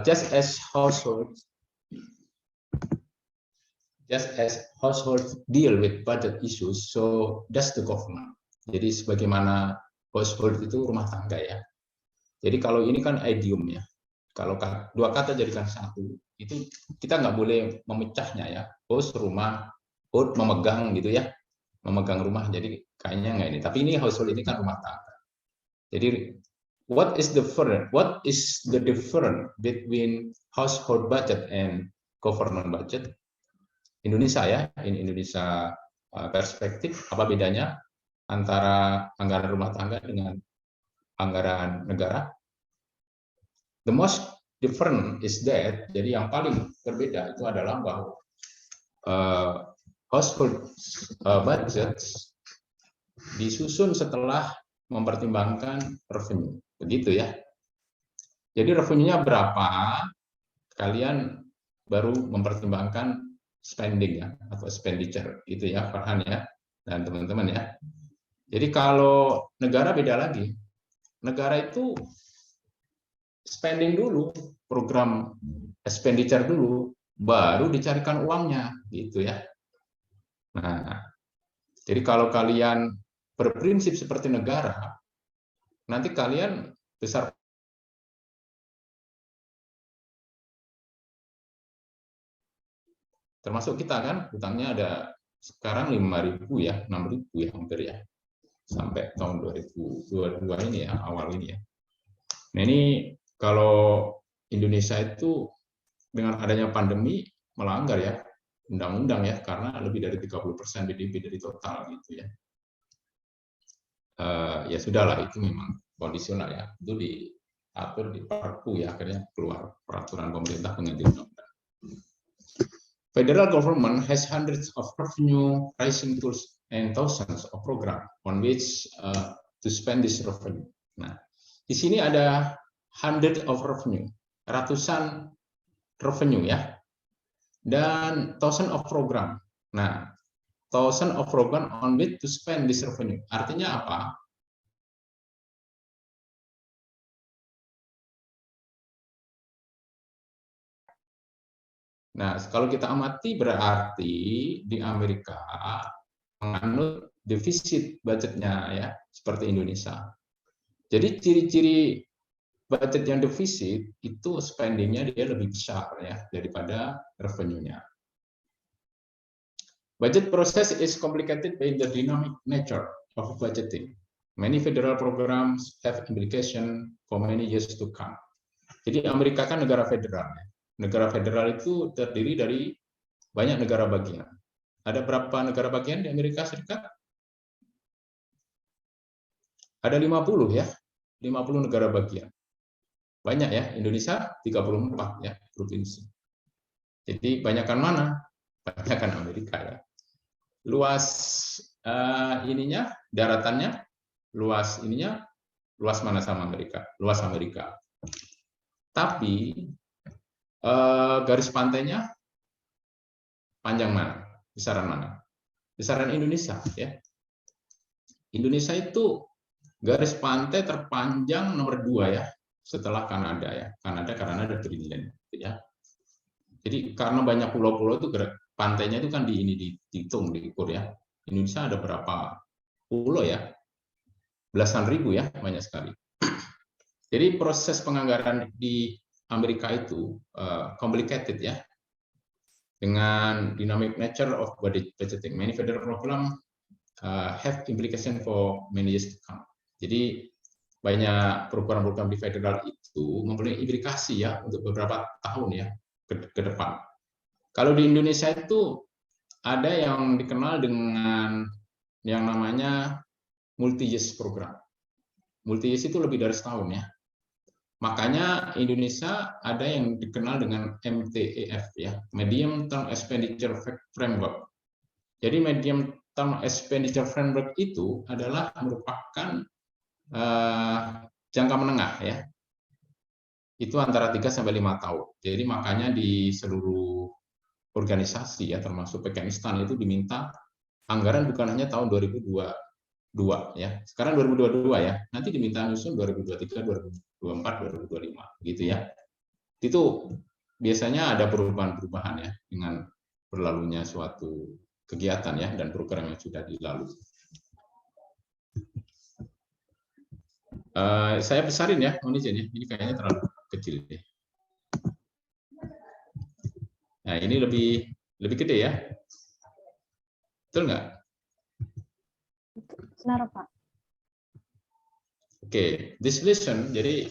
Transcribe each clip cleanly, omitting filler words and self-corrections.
just as households deal with budget issues, so does the government. Jadi sebagaimana household itu rumah tangga ya. Jadi kalau ini kan idiom ya. Kalau dua kata jadikan satu, itu kita nggak boleh memecahnya ya. House rumah, hold memegang gitu ya, memegang rumah. Jadi kayaknya nggak ini. Tapi ini household ini kan rumah tangga. Jadi what is the difference between household budget and government budget? Indonesia ya, in Indonesia perspektif, apa bedanya antara anggaran rumah tangga dengan anggaran negara? The most different is that, jadi yang paling berbeda itu adalah bahwa household budget disusun setelah mempertimbangkan revenue, begitu ya. Jadi revenue-nya berapa, kalian baru mempertimbangkan spending ya, atau expenditure gitu ya, Farhan ya, dan teman-teman ya. Jadi kalau negara beda lagi, negara itu spending dulu, program expenditure dulu, baru dicarikan uangnya gitu ya. Nah, jadi kalau kalian berprinsip seperti negara, nanti kalian besar termasuk kita kan, hutangnya ada sekarang 5.000 ya, 6.000 ya hampir ya, sampai tahun 2022 ini ya, awal ini ya. Nah ini kalau Indonesia itu dengan adanya pandemi melanggar ya undang-undang ya, karena lebih dari 30% BDP dari total gitu ya. Ya sudahlah, itu memang kondisional ya, itu diatur di Perpu ya, akhirnya keluar peraturan pemerintah pengganti undang-undang. Federal government has hundreds of revenue pricing tools and thousands of program on which to spend this revenue. Nah, di sini ada hundred of revenue, ratusan revenue ya, dan thousand of program. Nah, thousand of program on which to spend this revenue. Artinya apa? Nah, kalau kita amati berarti di Amerika menganut defisit budgetnya ya, seperti Indonesia. Jadi ciri-ciri budget yang defisit itu spendingnya dia lebih besar ya daripada revenue-nya. Budget process is complicated by the dynamic nature of budgeting. Many federal programs have implication for many years to come. Jadi Amerika kan negara federal. Negara federal itu terdiri dari banyak negara bagian. Ada berapa negara bagian di Amerika Serikat? Ada 50 ya, 50 negara bagian. Banyak ya, Indonesia 34 ya, provinsi. Jadi banyakkan mana? Banyakkan Amerika ya. Luas ininya, daratannya, luas ininya, luas mana sama Amerika? Luas Amerika. Tapi garis pantainya panjang mana? Besaran mana? Besaran Indonesia ya. Indonesia itu garis pantai terpanjang nomor 2 ya, setelah Kanada ya. Kanada karena ada Greenland ya. Jadi karena banyak pulau-pulau itu pantainya itu kan dihitung, diukur ya. Indonesia ada berapa pulau ya? Belasan ribu ya, banyak sekali. Jadi proses penganggaran di Amerika itu complicated ya, dengan dynamic nature of budgeting. Many federal program have implication for many years to come. Jadi banyak program-program di federal itu mempunyai implikasi ya untuk beberapa tahun ya ke depan. Kalau di Indonesia itu ada yang dikenal dengan yang namanya multi-years program. Multi-years itu lebih dari setahun ya. Makanya Indonesia ada yang dikenal dengan MTEF ya, Medium Term Expenditure Framework. Jadi Medium Term Expenditure Framework itu adalah merupakan jangka menengah ya. Itu antara 3 sampai 5 tahun. Jadi makanya di seluruh organisasi ya, termasuk Afghanistan itu diminta anggaran bukan hanya tahun 2022 ya. Sekarang 2022 ya. Nanti diminta nyusun 2023, 2024, 2025 gitu ya. Itu biasanya ada perubahan-perubahan ya dengan berlalunya suatu kegiatan ya dan program yang sudah dilalui. Saya besarin ya, ini kayaknya terlalu kecil deh. Nah, ini lebih gede ya, betul nggak? Benar, Pak. Oke, this lesson, jadi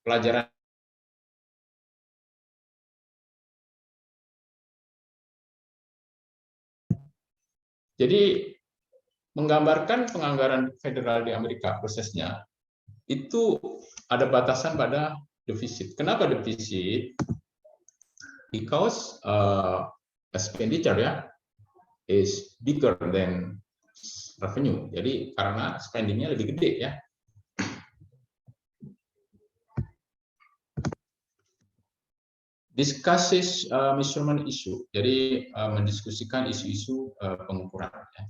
pelajaran jadi menggambarkan penganggaran federal di Amerika prosesnya itu ada batasan pada defisit. Kenapa defisit? Because expenditure ya is bigger than revenue. Jadi karena spendingnya lebih gede ya. Discusses measurement issue. Jadi mendiskusikan isu-isu pengukuran. Ya.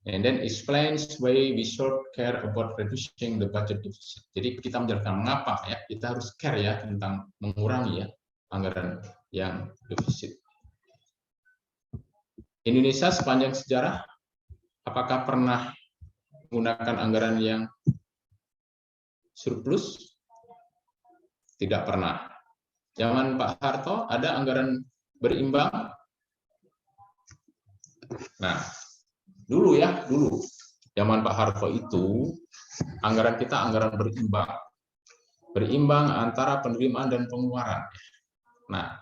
And then explains why we should care about reducing the budget deficit. Jadi kita menjelaskan mengapa ya kita harus care ya tentang mengurangi ya anggaran yang defisit. Indonesia sepanjang sejarah apakah pernah menggunakan anggaran yang surplus? Tidak pernah. Zaman Pak Harto ada anggaran berimbang. Nah, dulu zaman Pak Harto itu anggaran kita anggaran berimbang antara penerimaan dan pengeluaran. Nah,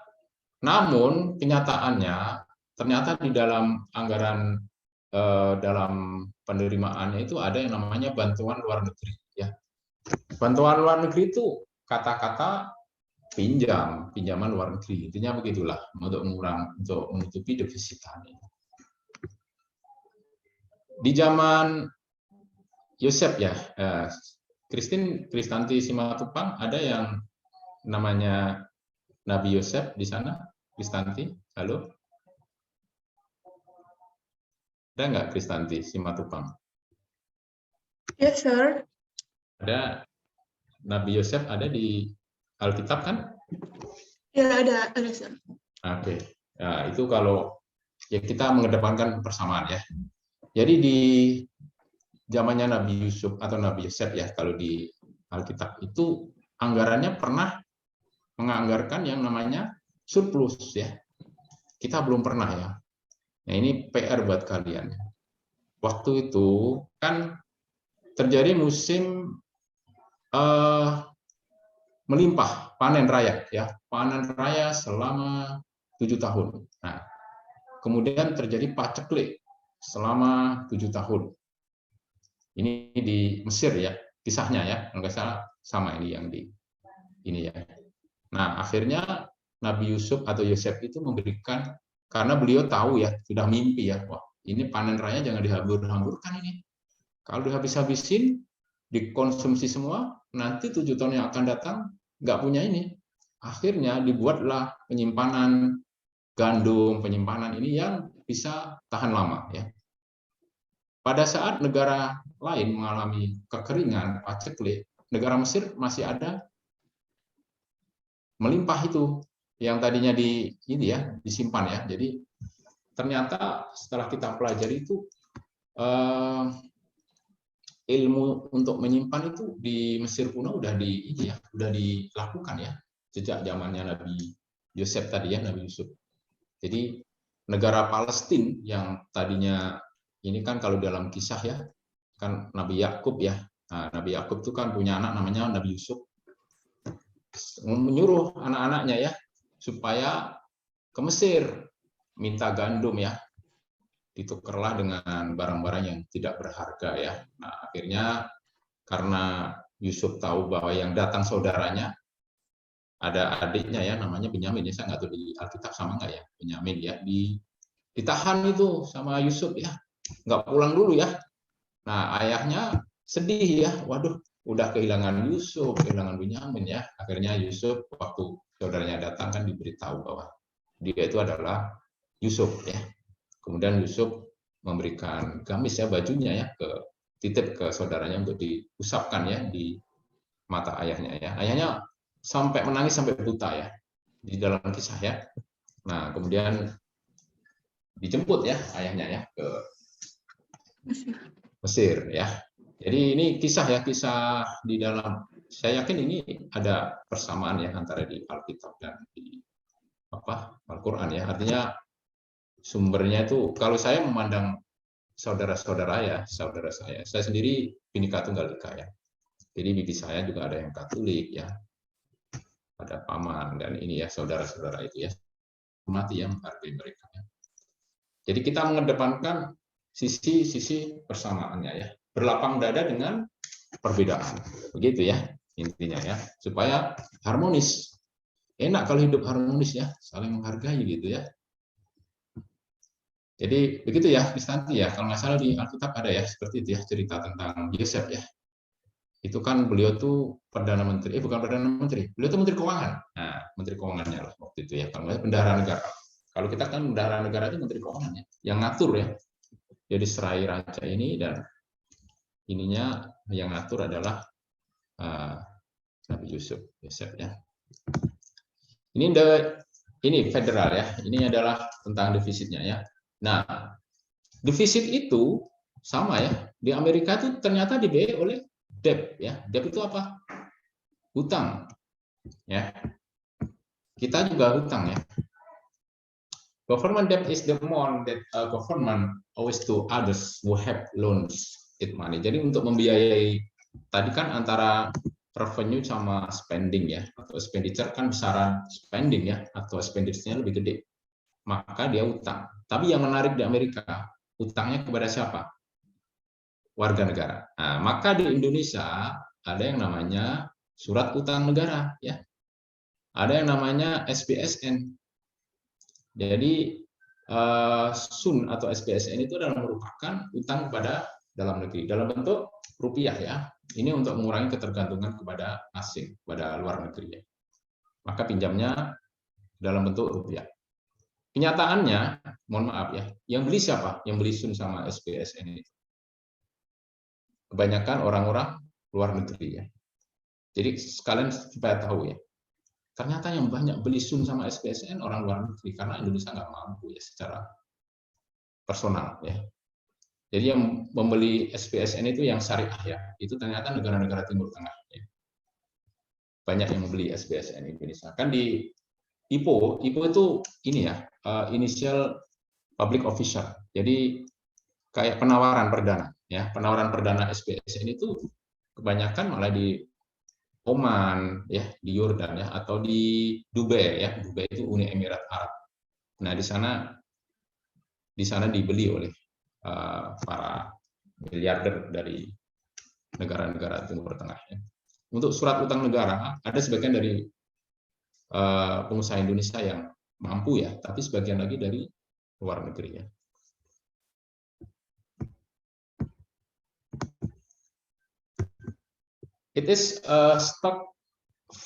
namun kenyataannya ternyata di dalam anggaran dalam penerimaannya itu ada yang namanya bantuan luar negeri ya. Bantuan luar negeri itu kata-kata pinjaman luar negeri, intinya begitulah untuk menutupi defisit tadi. Di zaman Yosef ya, Kristanti Simatupang, ada yang namanya Nabi Yosef di sana, Kristanti, halo? Ada nggak Kristanti Simatupang? Yes, sir. Ada Nabi Yosef ada di Alkitab kan? Ya, ada sir. Oke, nah, itu kalau ya kita mengedepankan persamaan ya. Jadi di zamannya Nabi Yusuf atau Nabi Yosef ya, kalau di Alkitab itu anggarannya pernah menganggarkan yang namanya surplus ya. Kita belum pernah ya. Nah ini PR buat kalian. Waktu itu kan terjadi musim melimpah panen raya ya, panen raya selama 7 tahun. Nah, kemudian terjadi paceklik selama 7 tahun. Ini di Mesir ya, kisahnya ya, nggak salah sama ini yang di ini ya. Nah, akhirnya Nabi Yusuf atau Yosef itu memberikan, karena beliau tahu ya, sudah mimpi ya, wah ini panen raya jangan dihambur-hamburkan ini. Kalau dihabis-habisin, dikonsumsi semua, nanti 7 tahun yang akan datang nggak punya ini. Akhirnya dibuatlah penyimpanan gandum, penyimpanan ini yang bisa tahan lama ya. Pada saat negara lain mengalami kekeringan, paceklik, negara Mesir masih ada melimpah itu yang tadinya disimpan ya. Jadi ternyata setelah kita pelajari itu ilmu untuk menyimpan itu di Mesir kuno udah dilakukan ya sejak zamannya Nabi Yosef tadi ya, Nabi Yusuf. Jadi negara Palestina yang tadinya ini kan kalau dalam kisah ya kan Nabi Yakub ya. Nah, Nabi Yakub itu kan punya anak namanya Nabi Yusuf. Menyuruh anak-anaknya ya supaya ke Mesir minta gandum ya. Ditukerlah dengan barang-barang yang tidak berharga ya. Nah, akhirnya karena Yusuf tahu bahwa yang datang saudaranya ada adiknya ya namanya Benyamin ya, saya nggak tahu di Alkitab sama nggak ya Benyamin ya, ditahan itu sama Yusuf ya, nggak pulang dulu ya. Nah ayahnya sedih ya, waduh udah kehilangan Yusuf, kehilangan Benyamin ya. Akhirnya Yusuf waktu saudaranya datang kan diberitahu bahwa dia itu adalah Yusuf ya. Kemudian Yusuf memberikan gamis ya bajunya ya titip ke saudaranya untuk diusapkan ya di mata ayahnya ya. Ayahnya sampai menangis sampai buta ya di dalam kisah ya. Nah, kemudian dijemput ya ayahnya ya ke Mesir ya. Jadi ini kisah ya, kisah di dalam, saya yakin ini ada persamaan ya antara di Alkitab dan di Al-Qur'an ya. Artinya sumbernya itu, kalau saya memandang saudara saya sendiri Bhinneka Tunggal Ika ya. Jadi bibi saya juga ada yang Katolik ya, ada paman dan ini ya saudara-saudara itu ya, mati yang menghargai mereka ya. Jadi kita mengedepankan sisi-sisi persamaannya ya, berlapang dada dengan perbedaan, begitu ya intinya ya, supaya harmonis. Enak kalau hidup harmonis ya, saling menghargai gitu ya. Jadi begitu ya, Kristanti ya, kalau nggak salah di Alkitab ada ya seperti itu ya, cerita tentang Yosef ya. Itu kan beliau tuh perdana menteri, bukan perdana menteri, beliau tuh menteri keuangan. Nah, menteri keuangannya lah waktu itu ya, kalau nggak bendahara negara. Kalau kita kan bendahara negara itu menteri keuangannya, yang ngatur ya. Jadi serai raja ini dan ininya yang ngatur adalah Nabi Yosef ya. Ini federal ya. Ini adalah tentang defisitnya ya. Nah, defisit itu sama ya. Di Amerika itu ternyata dibiayai oleh debt ya. Debt itu apa? Hutang. Ya. Kita juga hutang ya. Government debt is the amount that government owes to others who have loans it money. Jadi untuk membiayai, tadi kan antara revenue sama spending ya, atau expenditure kan besaran spending ya, atau expenditure-nya lebih gede, maka dia utang. Tapi yang menarik di Amerika, utangnya kepada siapa? Warga negara. Nah, maka di Indonesia ada yang namanya surat utang negara ya, ada yang namanya SPSN. Jadi SUN atau SPSN itu adalah merupakan utang kepada dalam negeri dalam bentuk rupiah ya. Ini untuk mengurangi ketergantungan kepada asing, kepada luar negeri ya. Maka pinjamnya dalam bentuk rupiah. Kenyataannya, mohon maaf ya, yang beli siapa? Yang beli SUN sama SPSN itu kebanyakan orang-orang luar negeri ya. Jadi sekalian supaya tahu ya, ternyata yang banyak beli SUN sama SPSN orang luar negeri karena Indonesia nggak mampu ya secara personal ya. Jadi yang membeli SPSN itu yang syariah ya, itu ternyata negara-negara Timur Tengah ya. Banyak yang membeli SPSN Indonesia. Kan di IPO itu ini ya, initial public official. Jadi kayak penawaran perdana ya, penawaran perdana SPSN itu kebanyakan malah di Oman ya, di Yordan ya, atau di Dubai ya. Dubai itu Uni Emirat Arab. Nah, di sana dibeli oleh para miliarder dari negara-negara Timur Tengah ya. Untuk surat utang negara ada sebagian dari pengusaha Indonesia yang mampu ya, tapi sebagian lagi dari luar negeri ya. It is a stock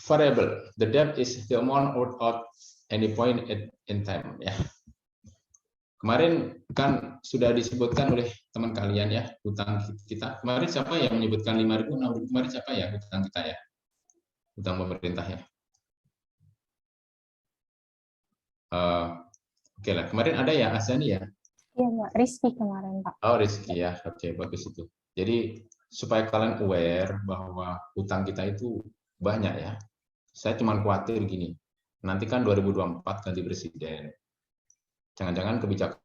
variable. The debt is the amount owed at any point in time ya. Kemarin kan sudah disebutkan oleh teman kalian ya, hutang kita. Kemarin siapa yang menyebutkan 5.000, 6.000? Kemarin siapa ya hutang kita ya? Hutang pemerintah ya. Oke lah, kemarin ada ya Azani ya? Iya, Mbak. Rizky kemarin, Pak. Oh, Rizky ya. Oke, bagus itu. Jadi supaya kalian aware bahwa hutang kita itu banyak ya. Saya cuma khawatir gini, nanti kan 2024 ganti presiden. Jangan-jangan kebijakan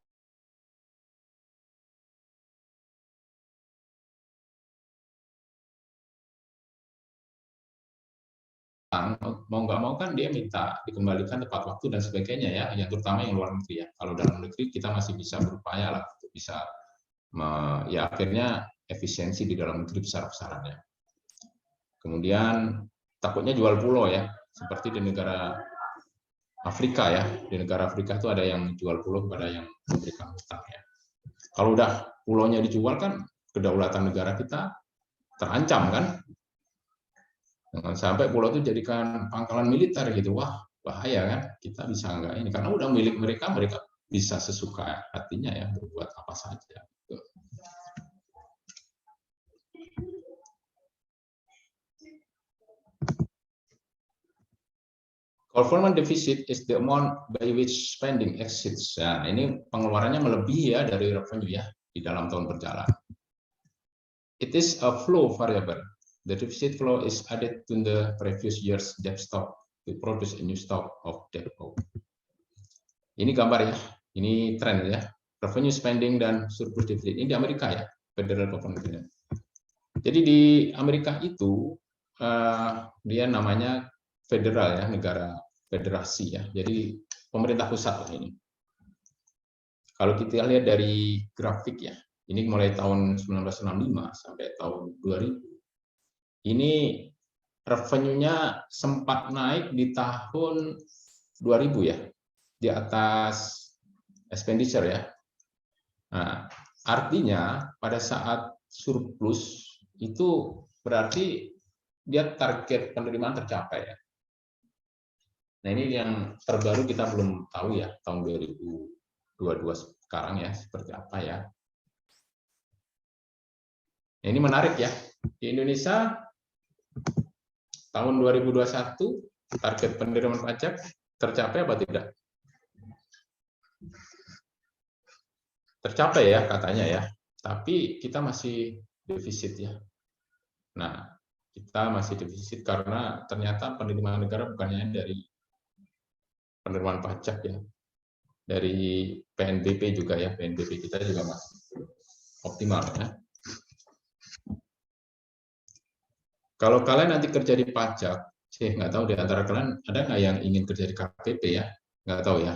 mau nggak mau kan dia minta dikembalikan tepat waktu dan sebagainya ya, yang terutama yang luar negeri ya. Kalau dalam negeri kita masih bisa berupaya lah untuk bisa ya akhirnya efisiensi di dalam negeri besar-besarannya. Kemudian takutnya jual pulau ya, seperti di negara Afrika ya. Di negara Afrika itu ada yang jual pulau kepada yang memberikan hutang ya. Kalau udah pulaunya dijual kan kedaulatan negara kita terancam kan. Jangan sampai pulau itu jadikan pangkalan militer gitu, wah bahaya kan, kita bisa enggak ini, karena udah milik mereka, mereka bisa sesuka hatinya ya berbuat apa saja. Government deficit is the amount by which spending exceeds. Nah, ini pengeluarannya melebihi ya dari revenue ya di dalam tahun berjalan. It is a flow variable. The deficit flow is added to the previous year's debt stock to produce a new stock of debt. Ini gambar ya, ini tren ya. Revenue spending dan surplus deficit ini di Amerika ya, federal government. Jadi di Amerika itu dia namanya federal ya, negara federasi ya. Jadi pemerintah pusat lah ini. Kalau kita lihat dari grafik ya, ini mulai tahun 1965 sampai tahun 2000. Ini revenue-nya sempat naik di tahun 2000 ya, di atas expenditure ya. Nah, artinya pada saat surplus itu berarti dia target penerimaan tercapai ya. Nah, ini yang terbaru kita belum tahu ya, tahun 2022 sekarang ya, seperti apa ya. Nah, ini menarik ya. Di Indonesia, tahun 2021, target penerimaan pajak tercapai apa tidak? Tercapai ya katanya ya, tapi kita masih defisit ya. Nah, kita masih defisit karena ternyata penerimaan negara bukannya dari penerimaan pajak ya, dari PNBP juga ya, PNBP kita juga masih optimal ya. Kalau kalian nanti kerja di pajak, saya nggak tahu di antara kalian ada nggak yang ingin kerja di KPP ya, nggak tahu ya.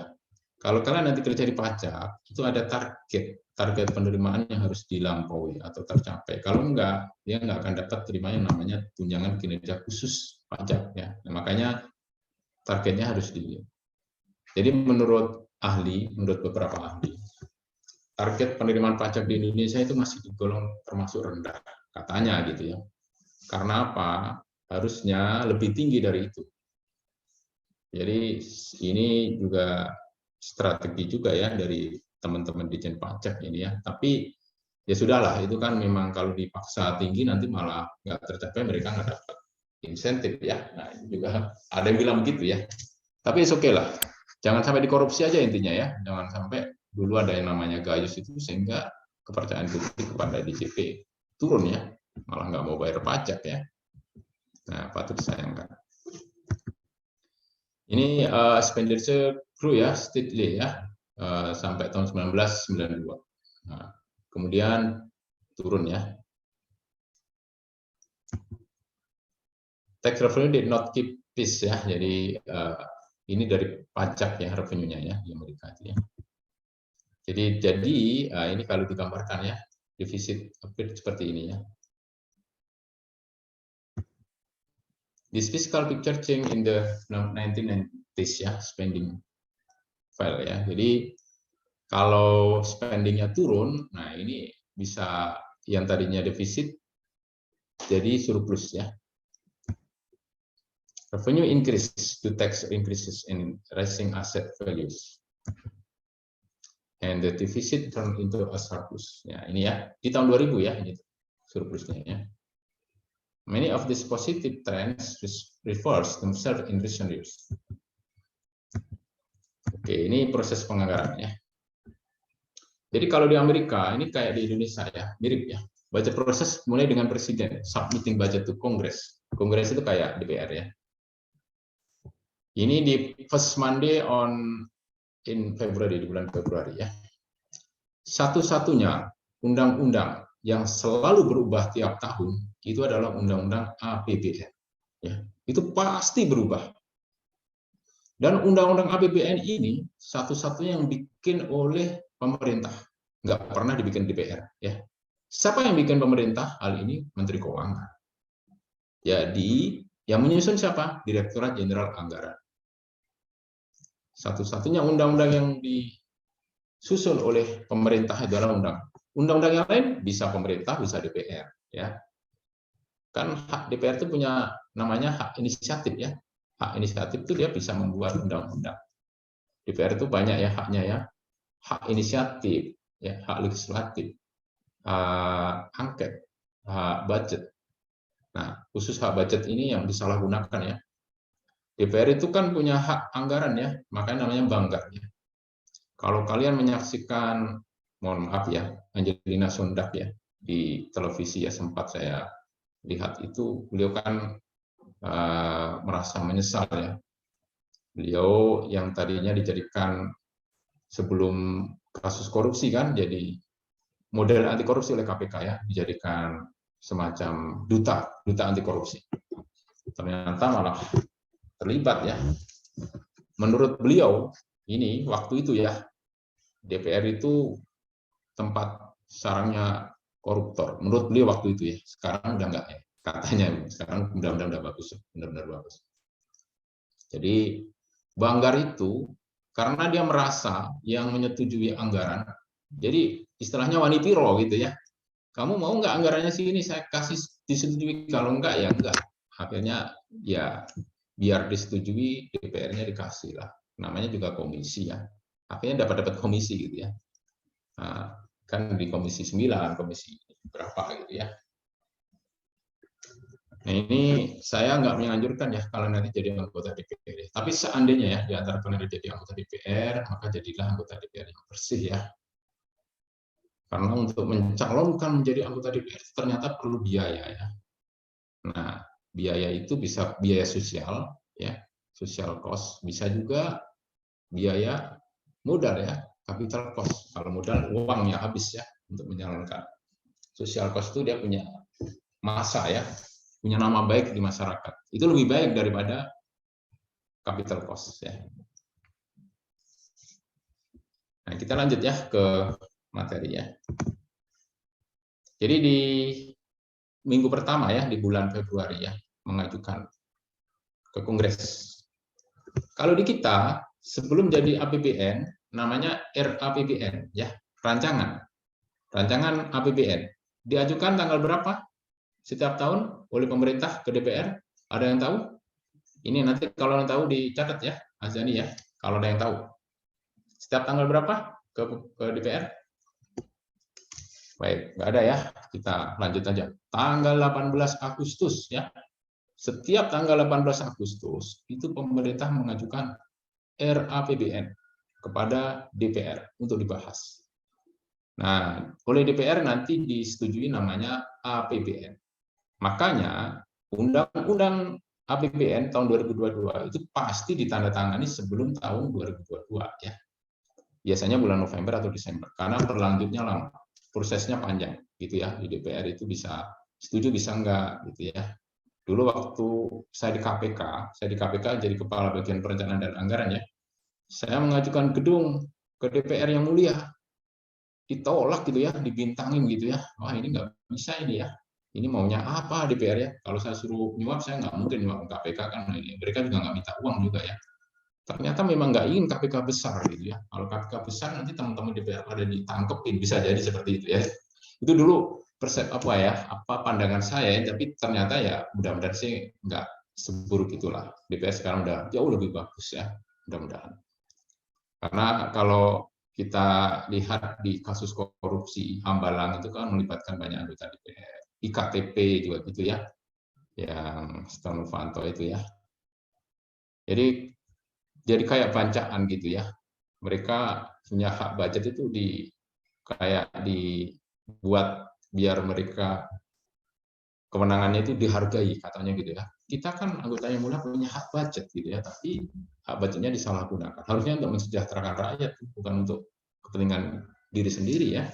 Kalau kalian nanti kerja di pajak, itu ada target penerimaan yang harus dilampaui atau tercapai. Kalau enggak, dia nggak akan dapat terima yang namanya tunjangan kinerja khusus pajak ya. Nah, makanya targetnya harus di. Jadi menurut beberapa ahli, target penerimaan pajak di Indonesia itu masih digolong termasuk rendah, katanya gitu ya. Karena apa? Harusnya lebih tinggi dari itu. Jadi ini juga strategi juga ya dari teman-teman Ditjen Pajak ini ya. Tapi ya sudahlah, itu kan memang kalau dipaksa tinggi nanti malah nggak tercapai, mereka nggak dapat insentif ya. Nah, ini juga ada yang bilang begitu ya. Tapi oke lah, jangan sampai dikorupsi aja intinya ya. Jangan sampai dulu ada yang namanya gayus itu sehingga kepercayaan publik kepada DJP turun ya, malah nggak mau bayar pajak ya. Nah, patut disayangkan. Ini expenditure grew ya, steadily ya, sampai tahun 1992. Nah, kemudian turun ya. Tax revenue did not keep pace ya, jadi ini dari pajak ya revenue-nya ya di Amerika ya. Jadi ini kalau digambarkan ya, defisit seperti ini ya. This fiscal picture change in the 1990s ya, spending file ya. Jadi kalau spendingnya turun, nah ini bisa yang tadinya defisit jadi surplus ya. Revenue increase to tax increases in rising asset values, and the deficit turn into a surplus. Ya ini ya di tahun 2000 ya ini surplusnya ya. Many of these positive trends reverse themselves in recent years. Oke, ini proses penganggaran ya. Jadi kalau di Amerika ini kayak di Indonesia ya, mirip ya. Budget proses mulai dengan presiden submitting budget to Congress. Congress itu kayak DPR ya. Ini di first Monday in February, di bulan Februari ya. Satu-satunya undang-undang yang selalu berubah tiap tahun itu adalah undang-undang APBN. Ya, itu pasti berubah. Dan undang-undang APBN ini satu-satunya yang bikin oleh pemerintah, nggak pernah dibikin DPR. Ya, siapa yang bikin pemerintah? Hal ini Menteri Keuangan. Jadi yang menyusun siapa? Direktorat Jenderal Anggaran. Satu-satunya undang-undang yang disusun oleh pemerintah adalah undang-undang yang lain bisa pemerintah, bisa DPR. Ya, kan hak DPR itu punya namanya hak inisiatif ya. Hak inisiatif itu dia bisa membuat undang-undang. DPR itu banyak ya haknya ya. Hak inisiatif, ya, hak legislatif, hak angket, hak budget. Nah, khusus hak budget ini yang disalahgunakan ya. DPR itu kan punya hak anggaran ya, makanya namanya banggar. Ya. Kalau kalian menyaksikan, mohon maaf ya, Angelina Sondak ya di televisi ya, sempat saya lihat itu, beliau kan merasa menyesal ya. Beliau yang tadinya dijadikan sebelum kasus korupsi kan, jadi model anti korupsi oleh KPK ya, dijadikan semacam duta anti korupsi. Ternyata malah terlibat ya. Menurut beliau ini waktu itu ya, DPR itu tempat sarangnya koruptor. Menurut beliau waktu itu ya. Sekarang udah enggak ya. Katanya sekarang mudah-mudahan udah bagus, benar-benar bagus. Jadi banggar itu karena dia merasa yang menyetujui anggaran, jadi istilahnya wani piro gitu ya. Kamu mau nggak anggarannya sini saya kasih disetujui, kalau enggak ya enggak. Akhirnya ya biar disetujui, DPR-nya dikasih lah. Namanya juga komisi ya. Akhirnya dapat komisi gitu ya. Nah, kan di komisi 9, komisi berapa gitu ya. Nah ini saya nggak menganjurkan ya kalau nanti jadi anggota DPR. Tapi seandainya ya di antara kalian jadi anggota DPR, maka jadilah anggota DPR yang bersih ya. Karena untuk mencalonkan menjadi anggota DPR ternyata perlu biaya ya. Nah biaya itu bisa biaya sosial ya, social cost, bisa juga biaya modal ya, capital cost. Kalau modal uangnya habis ya untuk menyalonkan. Social cost itu dia punya masa ya, punya nama baik di masyarakat. Itu lebih baik daripada capital cost ya. Nah, kita lanjut ya ke materi ya. Jadi di minggu pertama ya di bulan Februari ya mengajukan ke Kongres. Kalau di kita sebelum jadi APBN namanya RAPBN ya, rancangan APBN. Diajukan tanggal berapa? Setiap tahun oleh pemerintah ke DPR. Ada yang tahu? Ini nanti kalau yang tahu dicatat ya, Azani ya. Kalau ada yang tahu. Setiap tanggal berapa ke DPR? Baik, nggak ada ya. Kita lanjut aja. Tanggal 18 Agustus ya. Setiap tanggal 18 Agustus itu pemerintah mengajukan RAPBN kepada DPR untuk dibahas. Nah, oleh DPR nanti disetujui namanya APBN. Makanya Undang-Undang APBN tahun 2022 itu pasti ditandatangani sebelum tahun 2022 ya. Biasanya bulan November atau Desember karena berlanjutnya lama, prosesnya panjang gitu ya. Di DPR itu bisa setuju bisa enggak gitu ya. Dulu waktu saya di KPK jadi Kepala Bagian Perencanaan dan Anggaran ya. Saya mengajukan gedung ke DPR yang mulia. Ditolak gitu ya, dibintangin gitu ya. Wah, ini nggak bisa ini ya. Ini maunya apa DPR ya? Kalau saya suruh nyuap, saya nggak mungkin nyuap KPK kan. Mereka juga nggak minta uang juga ya. Ternyata memang nggak ingin KPK besar gitu ya. Kalau KPK besar nanti teman-teman DPR pada ditangkepin, bisa jadi seperti itu ya. Itu dulu pandangan saya, tapi ternyata ya mudah-mudahan sih nggak seburuk itulah. DPR sekarang udah jauh lebih bagus ya, mudah-mudahan. Karena kalau kita lihat di kasus korupsi Hambalang itu kan melibatkan banyak anggota DPR. IKTP juga gitu ya, yang Setia Novanto itu ya. Jadi kayak bancaan gitu ya. Mereka punya hak budget itu dibuat biar mereka kewenangannya itu dihargai katanya gitu ya. Kita kan anggota yang mulia punya hak budget gitu ya, tapi hak budgetnya disalahgunakan. Harusnya untuk mensejahterakan rakyat, bukan untuk kepentingan diri sendiri ya.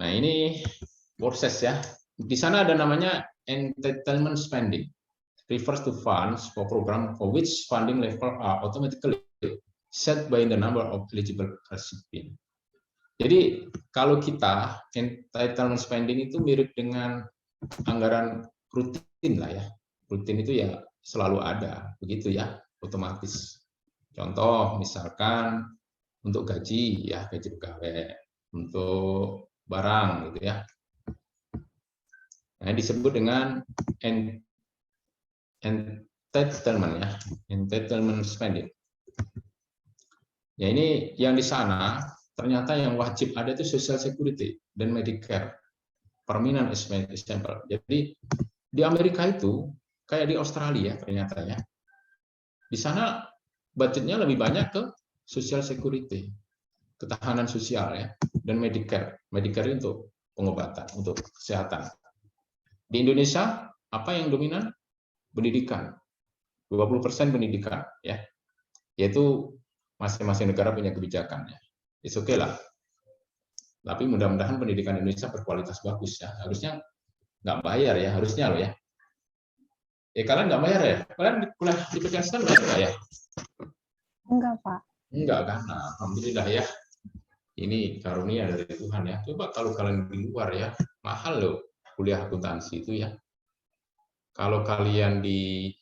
Nah ini proses ya. Di sana ada namanya entitlement spending, refers to funds for program for which funding level are automatically set by the number of eligible recipients. Jadi kalau kita entitlement spending itu mirip dengan anggaran rutin lah ya. Rutin itu ya selalu ada, begitu ya, otomatis. Contoh misalkan untuk gaji ya, gaji pegawai, untuk barang gitu ya. Nah, disebut dengan entitlement ya, entitlement spending. Ya ini yang di sana ternyata yang wajib ada itu Social Security dan Medicare. permanent example. Jadi di Amerika itu kayak di Australia ternyata ya. Di sana budgetnya lebih banyak ke social security, ketahanan sosial ya, dan Medicare. Medicare untuk pengobatan, untuk kesehatan. Di Indonesia apa yang dominan? Pendidikan. 20% pendidikan ya. Yaitu masing-masing negara punya kebijakannya. It's okay lah. Tapi mudah-mudahan pendidikan Indonesia berkualitas bagus ya. Harusnya nggak bayar ya, harusnya loh ya. Kalian nggak bayar ya? Kalian kuliah di Pakistan bayar nggak ya? Enggak, Pak. Enggak kan? Nah, alhamdulillah ya. Ini karunia dari Tuhan ya. Coba kalau kalian di luar ya, mahal loh kuliah akuntansi itu ya. Kalau kalian di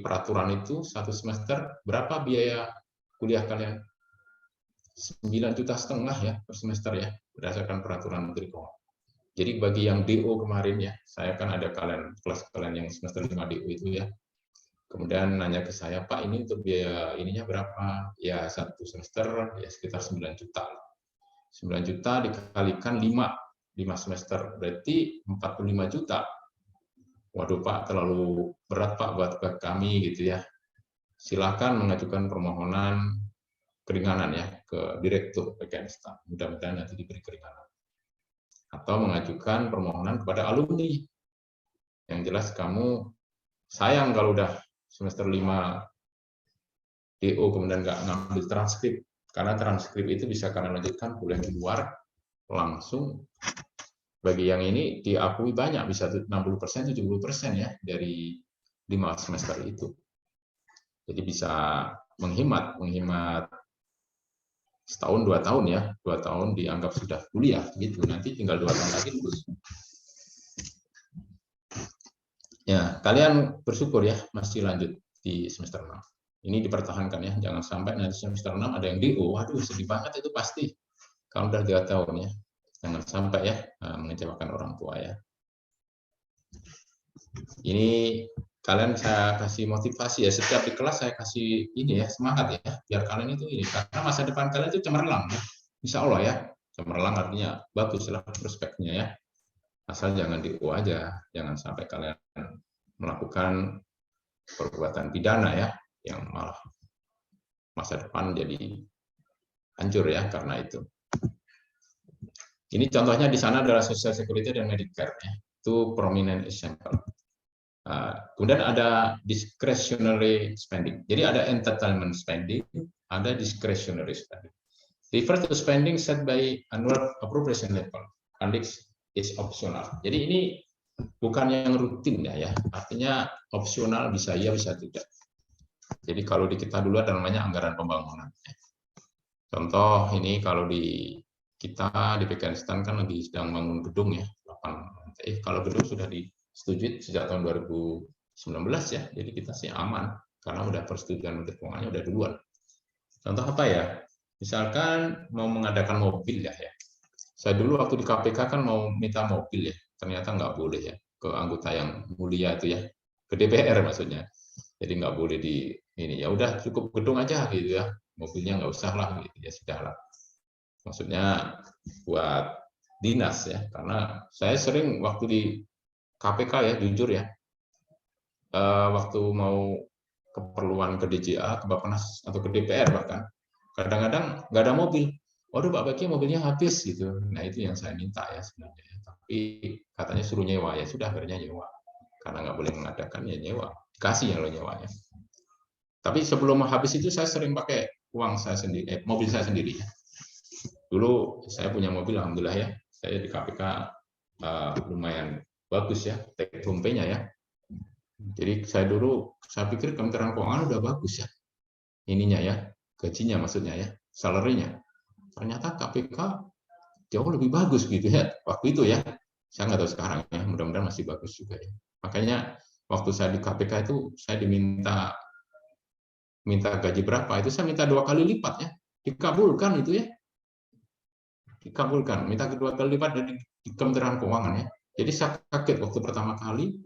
peraturan itu 1 semester berapa biaya kuliah kalian? 9,5 juta ya per semester ya, berdasarkan peraturan Menteri Keuangan. Jadi bagi yang DO kemarin ya, saya kan ada kelas kalian yang semester 5 DO itu ya. Kemudian nanya ke saya, Pak ini untuk biaya ininya berapa? Ya 1 semester ya sekitar 9 juta. 9 juta dikalikan 5 semester, berarti 45 juta. Waduh Pak, terlalu berat Pak buat kami gitu ya. Silakan mengajukan permohonan keringanan ya ke Direktur Pakistan. Mudah-mudahan nanti diberi keringanan. Atau mengajukan permohonan kepada alumni. Yang jelas kamu sayang kalau udah semester 5 DO kemudian nggak ngambil transkrip. Karena transkrip itu bisa kalian lanjutkan kuliah di luar langsung. Bagi yang ini diakui banyak, bisa 60%, 70% ya dari 5 semester itu. Jadi bisa menghemat setahun 2 tahun ya, 2 tahun dianggap sudah kuliah gitu. Nanti tinggal 2 tahun lagi lulus. Ya, kalian bersyukur ya masih lanjut di semester 6. Ini dipertahankan ya, jangan sampai nanti semester 6 ada yang DO. Waduh, sedih banget itu pasti. Kalau udah 2 tahun ya. Jangan sampai ya mengecewakan orang tua ya. Ini kalian saya kasih motivasi ya, setiap di kelas saya kasih ini ya, semangat ya, biar kalian itu ini, karena masa depan kalian itu cemerlang ya. Insya Allah ya, cemerlang artinya baguslah prospeknya ya. Asal jangan DO aja, jangan sampai kalian melakukan perbuatan pidana ya, yang malah masa depan jadi hancur ya karena itu. Ini contohnya di sana adalah Social Security dan Medicare ya. Itu prominent example. Kemudian ada discretionary spending. Jadi ada entertainment spending, ada discretionary spending. Refer to spending set by annual appropriation level. Funding is optional. Jadi ini bukan yang rutin ya, artinya opsional, bisa iya bisa tidak. Jadi kalau di kita dulu ada namanya anggaran pembangunan. Contoh ini kalau di kita di Pakistan kan lagi sedang bangun gedung ya, 8 kalau gedung sudah disetujui sejak tahun 2019 ya, jadi kita sih aman karena udah persetujuan Menteri Keuangannya udah duluan. Contoh apa ya? Misalkan mau mengadakan mobil ya. Saya dulu waktu di KPK kan mau minta mobil ya, ternyata nggak boleh ya ke anggota yang mulia itu ya, ke DPR maksudnya. Jadi nggak boleh di ini, ya udah cukup gedung aja gitu ya, mobilnya nggak usah lah gitu ya, sudahlah. Maksudnya buat dinas ya, karena saya sering waktu di KPK ya, jujur ya, waktu mau keperluan ke DJA, ke Bappenas atau ke DPR bahkan, kadang-kadang nggak ada mobil. Waduh Pak Baki mobilnya habis gitu. Nah itu yang saya minta ya sebenarnya. Tapi katanya suruh nyewa, ya sudah akhirnya nyewa. Karena nggak boleh mengadakan ya nyewa, dikasih ya lo nyewanya. Tapi sebelum habis itu saya sering pakai uang saya sendiri, mobil saya sendiri ya. Dulu saya punya mobil, alhamdulillah ya. Saya di KPK lumayan bagus ya, take home pay-nya ya. Jadi saya pikir Kementerian Keuangan udah bagus ya, ininya ya, gajinya maksudnya ya, salary-nya. Ternyata KPK jauh lebih bagus gitu ya, waktu itu ya. Saya nggak tahu sekarang ya, mudah-mudahan masih bagus juga ya. Makanya waktu saya di KPK itu saya minta gaji berapa, itu saya minta 2 kali lipat ya, dikabulkan itu ya. Dikabulkan, minta 2 kali lipat dari Kementerian Keuangan ya. Jadi saya kaget waktu pertama kali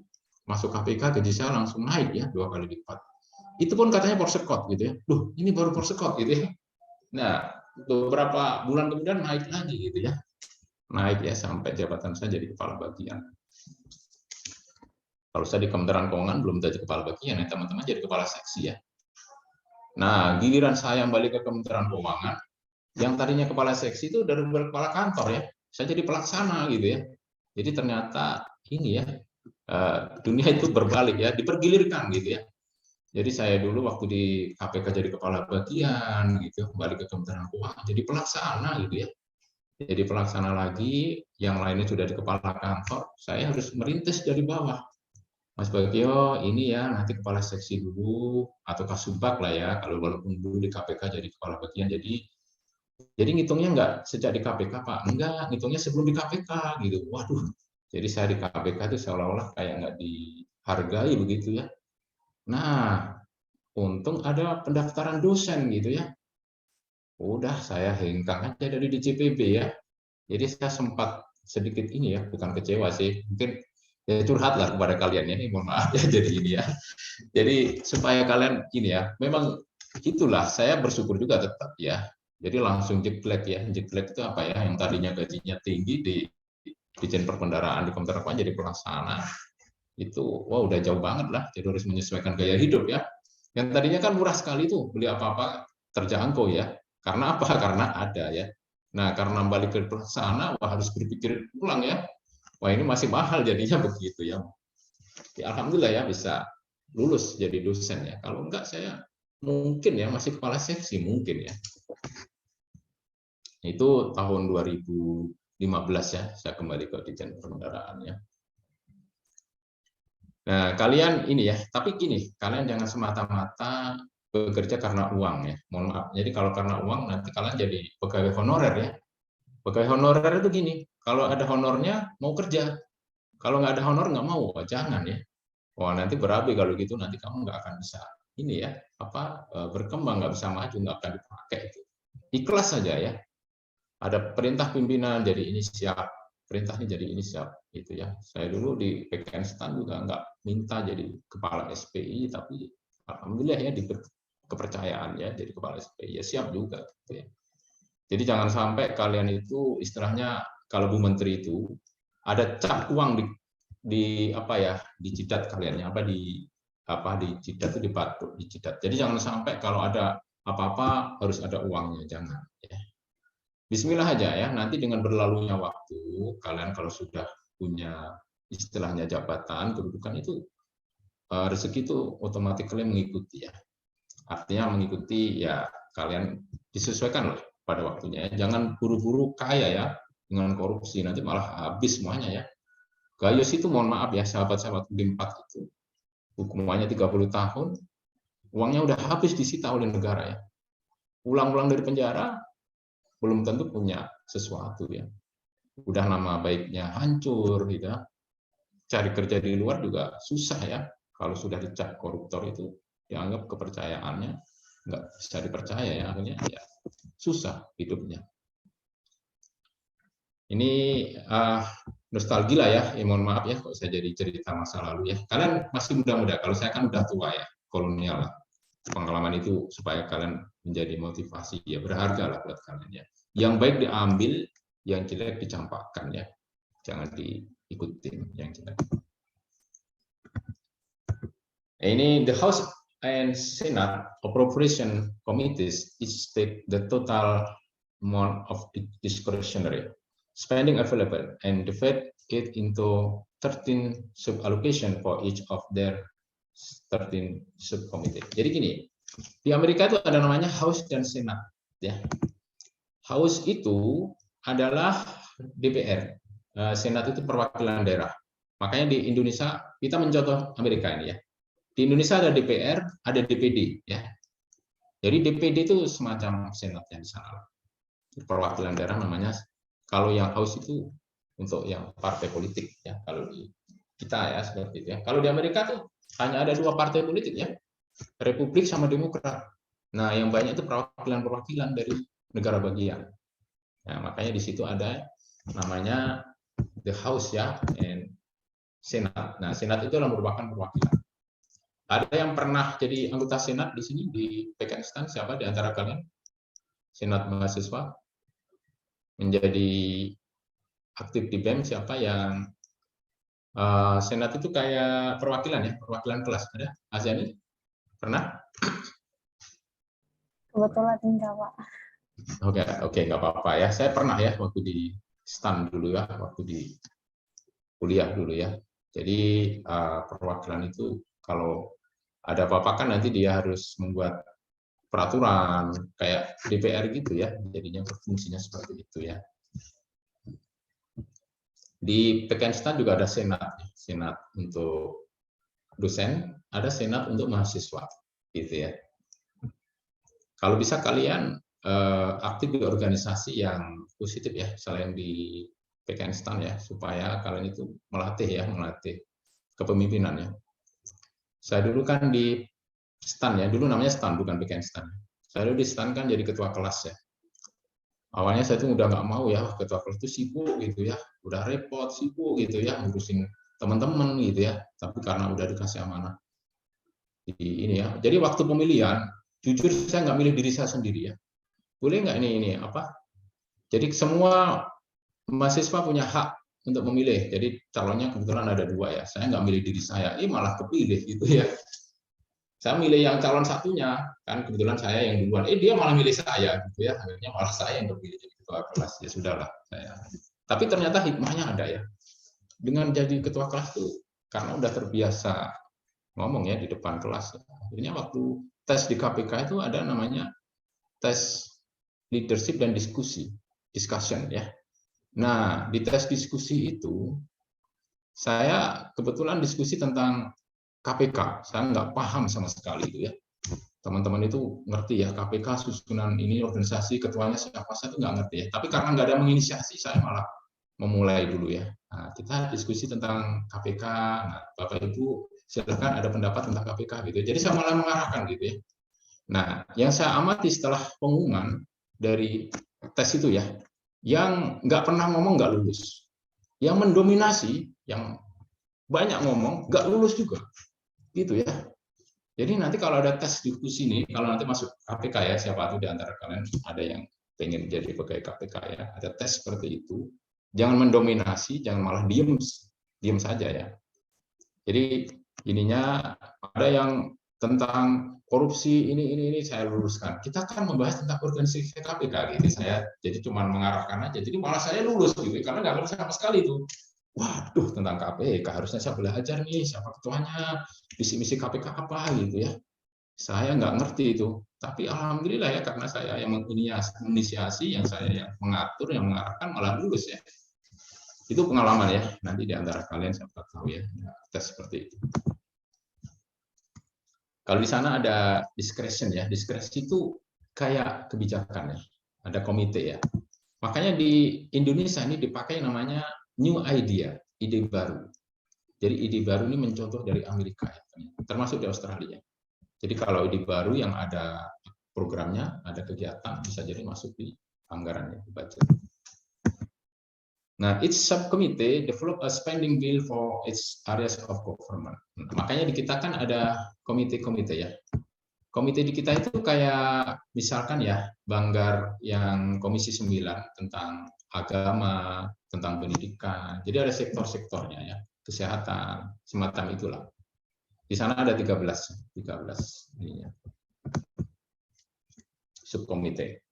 masuk KPK, gaji saya langsung naik ya 2 kali lipat. Itu pun katanya Porsekot gitu ya. Duh, ini baru Porsekot gitu ya. Nah, beberapa bulan kemudian naik lagi gitu ya. naik ya sampai jabatan saya jadi kepala bagian. Kalau saya di Kementerian Keuangan belum jadi kepala bagian ya, teman-teman jadi kepala seksi ya. Nah, giliran saya balik ke Kementerian Keuangan, yang tadinya kepala seksi itu dari kepala kantor ya, saya jadi pelaksana gitu ya. Jadi ternyata ini ya, dunia itu berbalik ya, dipergilirkan gitu ya. Jadi saya dulu waktu di KPK jadi kepala bagian gitu, kembali ke Kementerian Keuangan jadi pelaksana gitu ya. Jadi pelaksana lagi, yang lainnya sudah di kepala kantor, saya harus merintis dari bawah. Mas Bagio ini ya nanti kepala seksi dulu atau kasubag lah ya, kalau walaupun dulu di KPK jadi kepala bagian. Jadi ngitungnya nggak sejak di KPK Pak, enggak, ngitungnya sebelum di KPK gitu. Waduh, jadi saya di KPK itu seolah-olah kayak nggak dihargai begitu ya. Nah, untung ada pendaftaran dosen gitu ya. Udah saya hengkang aja dari DJPB ya. Jadi saya sempat sedikit ini ya, bukan kecewa sih, mungkin ya curhat lah kepada kalian ya, mohon maaf ya jadi ini ya. Jadi supaya kalian ini ya, memang itulah saya bersyukur juga tetap ya. Jadi langsung jeglek ya, jeglek itu apa ya? Yang tadinya gajinya tinggi di Dijen Perbendaraan di Kementerian Keuangan jadi pelaksana. Itu wah udah jauh banget lah, jadi harus menyesuaikan gaya hidup ya. Yang tadinya kan murah sekali tuh, beli apa-apa terjangkau ya. Karena apa? Karena ada ya. Nah, karena balik ke pelaksana, wah harus berpikir ulang ya. Wah ini masih mahal jadinya begitu ya. Ya alhamdulillah ya bisa lulus jadi dosen ya. Kalau enggak saya mungkin ya masih kepala seksi mungkin ya. Itu tahun 2015 ya, saya kembali ke Dijen Perbendaraan ya. Nah, kalian ini ya, tapi gini, kalian jangan semata-mata bekerja karena uang ya. Mohon maaf. Jadi kalau karena uang nanti kalian jadi pegawai honorer ya. Pegawai honorer itu gini, kalau ada honornya mau kerja, kalau nggak ada honor nggak mau, oh, jangan ya. Wah nanti berabe kalau gitu, nanti kamu nggak akan bisa ini ya, berkembang, nggak bisa maju, nggak akan dipakai itu. Ikhlas saja ya. Ada perintah pimpinan jadi ini siap, perintahnya jadi ini siap, gitu ya. Saya dulu di PKN Stan juga nggak minta jadi kepala SPI, tapi alhamdulillah ya diberi kepercayaan ya jadi kepala SPI ya siap juga. Gitu ya. Jadi jangan sampai kalian itu istilahnya kalau Bu Menteri itu ada cap uang di apa ya dijidat kaliannya di jidat itu dipatuk dijidat. Jadi jangan sampai kalau ada apa-apa harus ada uangnya, jangan ya. Bismillah aja ya, nanti dengan berlalunya waktu kalian kalau sudah punya istilahnya jabatan kedudukan itu rezeki itu otomatis kalian mengikuti ya. Artinya mengikuti ya kalian disesuaikan lah pada waktunya ya. Jangan buru-buru kaya ya dengan korupsi, nanti malah habis semuanya ya. Gayus itu mohon maaf ya sahabat-sahabat UND 4 itu hukumannya 30 tahun, uangnya udah habis disita oleh negara ya. Pulang-pulang dari penjara belum tentu punya sesuatu ya. Udah nama baiknya hancur gitu. Cari kerja di luar juga susah ya. Kalau sudah dicap koruptor itu dianggap kepercayaannya nggak bisa dipercaya ya, akhirnya ya susah hidupnya. Ini nostalgia lah ya, mohon maaf ya kalau saya jadi cerita masa lalu ya. Kalian masih muda-muda, kalau saya kan udah tua ya, kolonial lah. Pengalaman itu supaya kalian menjadi motivasi ya, berharga lah buat kalian ya. Yang baik diambil, yang jelek dicampakkan ya. Jangan diikutin yang jelek. Ini the House and Senate Appropriation Committees each take the total amount of discretionary spending available and divide it into 13 sub-allocation for each of their 13 subcommittee. Jadi gini, di Amerika itu ada namanya House dan Senate. Ya. House itu adalah DPR, Senat itu perwakilan daerah. Makanya di Indonesia kita mencontoh Amerika ini ya. Di Indonesia ada DPR, ada DPD ya. Jadi DPD itu semacam senatnya di sana. Perwakilan daerah namanya. Kalau yang House itu untuk yang partai politik ya. Kalau di kita ya seperti itu ya. Kalau di Amerika tuh hanya ada 2 partai politik ya. Republik sama Demokrat. Nah, yang banyak itu perwakilan-perwakilan dari negara bagian. Nah, makanya di situ ada namanya the House ya, and Senat. Nah, Senat itu adalah merupakan perwakilan. Ada yang pernah jadi anggota Senat di sini di PKN Stan? Siapa di antara kalian? Senat mahasiswa menjadi aktif di BEM siapa yang Senat itu kayak perwakilan ya, perwakilan kelas. Ada? Aziani? Pernah? Kebetulan enggak, Pak. Oke, nggak apa-apa ya. Saya pernah ya waktu di STAN dulu ya, waktu di kuliah dulu ya. Jadi perwakilan itu kalau ada apa-apa kan nanti dia harus membuat peraturan kayak DPR gitu ya. Jadinya berfungsinya seperti itu ya. Di PKN juga ada senat, senat untuk dosen, ada senat untuk mahasiswa, gitu ya. Kalau bisa kalian aktif di organisasi yang positif ya, selain di PKN STAN ya, supaya kalian itu melatih kepemimpinan ya. Saya dulu kan di STAN ya, dulu namanya STAN bukan PKN STAN. Saya dulu di STAN kan jadi ketua kelas ya. Awalnya saya tuh udah nggak mau ya, ketua kelas itu sibuk gitu ya, udah repot sibuk gitu ya, ngurusin teman-teman gitu ya. Tapi karena udah dikasih amanah ini ya, jadi waktu pemilihan, jujur saya nggak milih diri saya sendiri ya. Boleh nggak ini apa? Jadi semua mahasiswa punya hak untuk memilih. Jadi calonnya kebetulan ada 2 ya. Saya nggak milih diri saya, malah kepilih gitu ya. Saya milih yang calon satunya, kan kebetulan saya yang duluan. Dia malah milih saya gitu ya. Akhirnya malah saya yang terpilih jadi ketua kelas. Ya sudahlah saya. Tapi ternyata hikmahnya ada ya. Dengan jadi ketua kelas tuh karena udah terbiasa ngomong ya di depan kelas. Akhirnya waktu tes di KPK itu ada namanya tes leadership dan discussion ya. Nah, di tes diskusi itu saya kebetulan diskusi tentang KPK. Saya nggak paham sama sekali itu ya. Teman-teman itu ngerti ya, KPK susunan ini organisasi ketuanya siapa, saya itu nggak ngerti ya. Tapi karena nggak ada menginisiasi, saya malah memulai dulu ya. Nah, kita diskusi tentang KPK. Nah, Bapak Ibu silakan ada pendapat tentang KPK gitu. Jadi saya malah mengarahkan gitu ya. Nah, yang saya amati setelah pengumuman dari tes itu ya, yang nggak pernah ngomong nggak lulus. Yang mendominasi, yang banyak ngomong nggak lulus juga, gitu ya. Jadi nanti kalau ada tes diskusi ini, kalau nanti masuk KPK ya, siapa tuh di antara kalian ada yang pengen jadi pegawai KPK ya, ada tes seperti itu. Jangan mendominasi, jangan malah diem saja ya. Jadi ininya ada yang tentang korupsi ini saya luruskan. Kita kan membahas tentang organisasi KPK gitu. Saya jadi cuma mengarahkan aja. Jadi malah saya lulus gitu karena nggak ngerti sama sekali itu. Waduh, tentang KPK harusnya saya belajar nih siapa ketuanya, visi-misi KPK apa gitu ya. Saya nggak ngerti itu. Tapi alhamdulillah ya karena saya yang menginisiasi, yang saya yang mengatur, yang mengarahkan malah lulus ya. Itu pengalaman ya. Nanti di antara kalian siapa tahu ya tes seperti itu. Kalau di sana ada discretion ya. Discretion itu kayak kebijakan ya. Ada komite ya. Makanya di Indonesia ini dipakai namanya new idea, ide baru. Jadi ide baru ini mencontoh dari Amerika, ya, termasuk di Australia. Jadi kalau ide baru yang ada programnya, ada kegiatan, bisa jadi masuk di anggarannya, di budget. Nah, each subcommittee develop a spending bill for its areas of government. Nah, makanya di kita kan ada komite-komite ya. Komite di kita itu kayak misalkan ya, Banggar yang Komisi 9 tentang agama, tentang pendidikan. Jadi ada sektor-sektornya ya, kesehatan, semacam itulah. Di sana ada 13 ininya. Subkomite.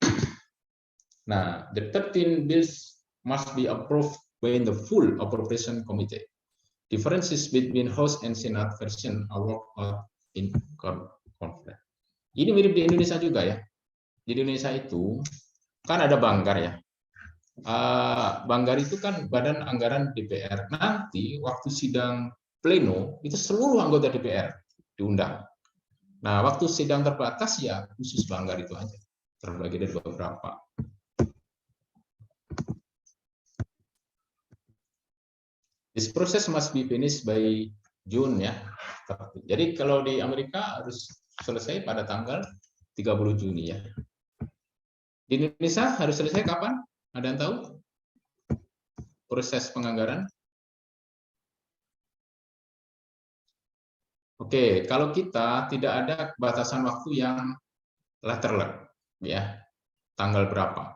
Nah, the 13 bills must be approved by the full appropriation committee. Differences between House and Senate version are worked out in conference. Ini mirip di Indonesia juga ya. Di Indonesia itu kan ada Banggar ya. Banggar itu kan badan anggaran DPR. Nanti waktu sidang pleno itu seluruh anggota DPR diundang. Nah, waktu sidang terbatas ya khusus Banggar itu aja. Terbagi dari beberapa. This process must be finished by June ya. Jadi kalau di Amerika harus selesai pada tanggal 30 Juni ya. Di Indonesia harus selesai kapan? Ada yang tahu? Proses penganggaran? Oke, kalau kita tidak ada batasan waktu yang letterlek ya, tanggal berapa.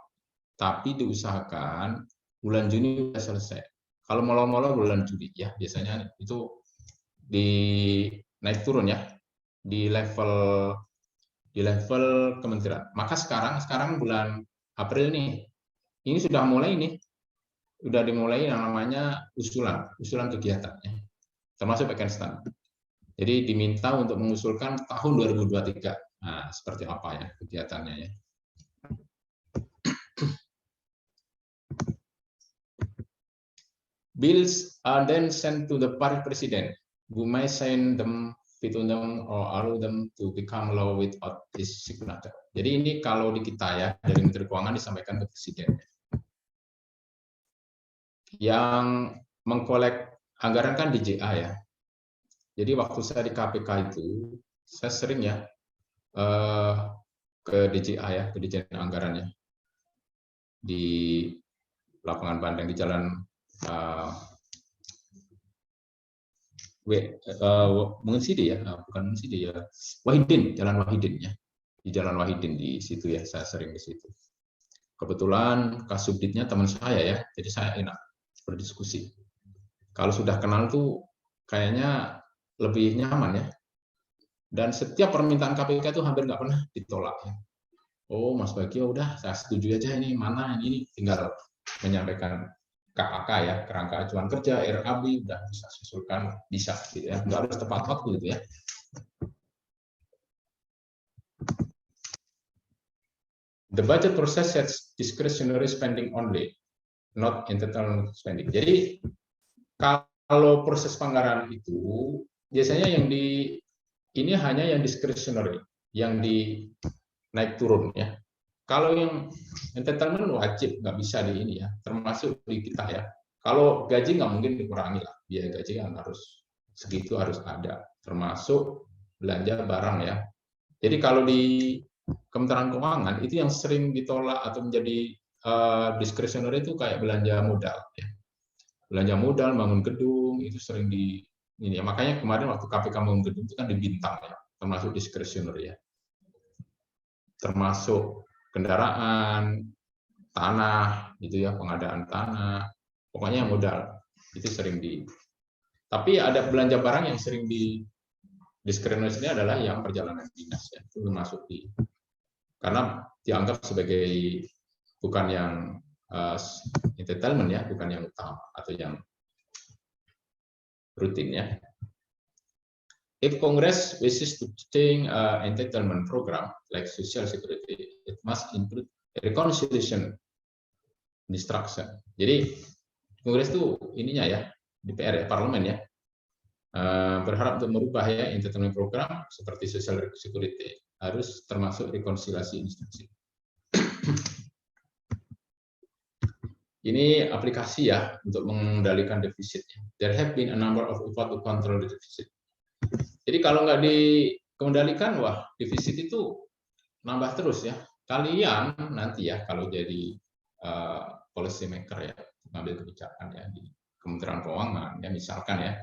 Tapi diusahakan bulan Juni sudah selesai. Kalau molor-molor bulan Juli ya, biasanya itu di naik turun ya di level kementerian. Maka sekarang bulan April nih, ini sudah mulai dimulai yang namanya usulan kegiatan ya, termasuk Pakistan. Jadi diminta untuk mengusulkan tahun 2023. Nah, seperti apa ya kegiatannya ya. Bills are then sent to the Party President, who may sign them, veto them, or allow them to become law without his signature. Jadi ini kalau di kita ya, dari Menteri Keuangan disampaikan ke Presiden. Yang mengkolek anggaran kan DJA ya. Jadi waktu saya di KPK itu, saya sering ya ke DJA ya, ke Dirjen Anggaran ya, di lapangan Bandeng di jalan Mengensidi ya, bukan Mengensidi ya, Wahidin, Jalan Wahidin ya, di Jalan Wahidin di situ ya, saya sering ke situ. Kebetulan Kasubditnya teman saya ya, jadi saya enak berdiskusi. Kalau sudah kenal tuh kayaknya lebih nyaman ya. Dan setiap permintaan KPK itu hampir nggak pernah ditolak ya. Oh Mas Bagio udah saya setuju aja ini mana ini tinggal menyampaikan KAK ya, kerangka acuan kerja, RAB udah bisa susulkan bisa gitu ya, nggak harus tepat waktu gitu ya. The budget process sets discretionary spending only, not internal spending. Jadi kalau proses anggaran itu biasanya yang ini hanya yang discretionary, yang di naik turun ya. Kalau yang entitlement wajib nggak bisa di ini ya, termasuk di kita ya. Kalau gaji nggak mungkin dikurangi lah, biaya gaji kan harus segitu harus ada, termasuk belanja barang ya. Jadi kalau di Kementerian Keuangan itu yang sering ditolak atau menjadi discretionary itu kayak belanja modal ya. Belanja modal, bangun gedung itu sering di ini ya. Makanya kemarin waktu KPK bangun gedung itu kan dibintang ya, termasuk discretionary ya. Termasuk kendaraan, tanah, gitu ya, pengadaan tanah, pokoknya modal itu sering di. Tapi ada belanja barang yang sering di discretionary ini adalah yang perjalanan dinas ya, itu masuk di karena dianggap sebagai bukan yang entitlement ya, bukan yang utama atau yang rutin ya. If Congress wishes to change entitlement program like Social Security, it must include reconciliation instruction. Jadi Kongres itu ininya ya, DPR ya, parlemen ya, berharap untuk merubah ya entitlement program seperti Social Security harus termasuk rekonsiliasi instruksi. Ini aplikasi ya untuk mengendalikan defisitnya. There have been a number of efforts to control the deficit. Jadi kalau nggak dikendalikan, wah defisit itu nambah terus ya. Kalian nanti ya kalau jadi policy maker ya, mengambil kebijakan ya di Kementerian Keuangan ya misalkan ya,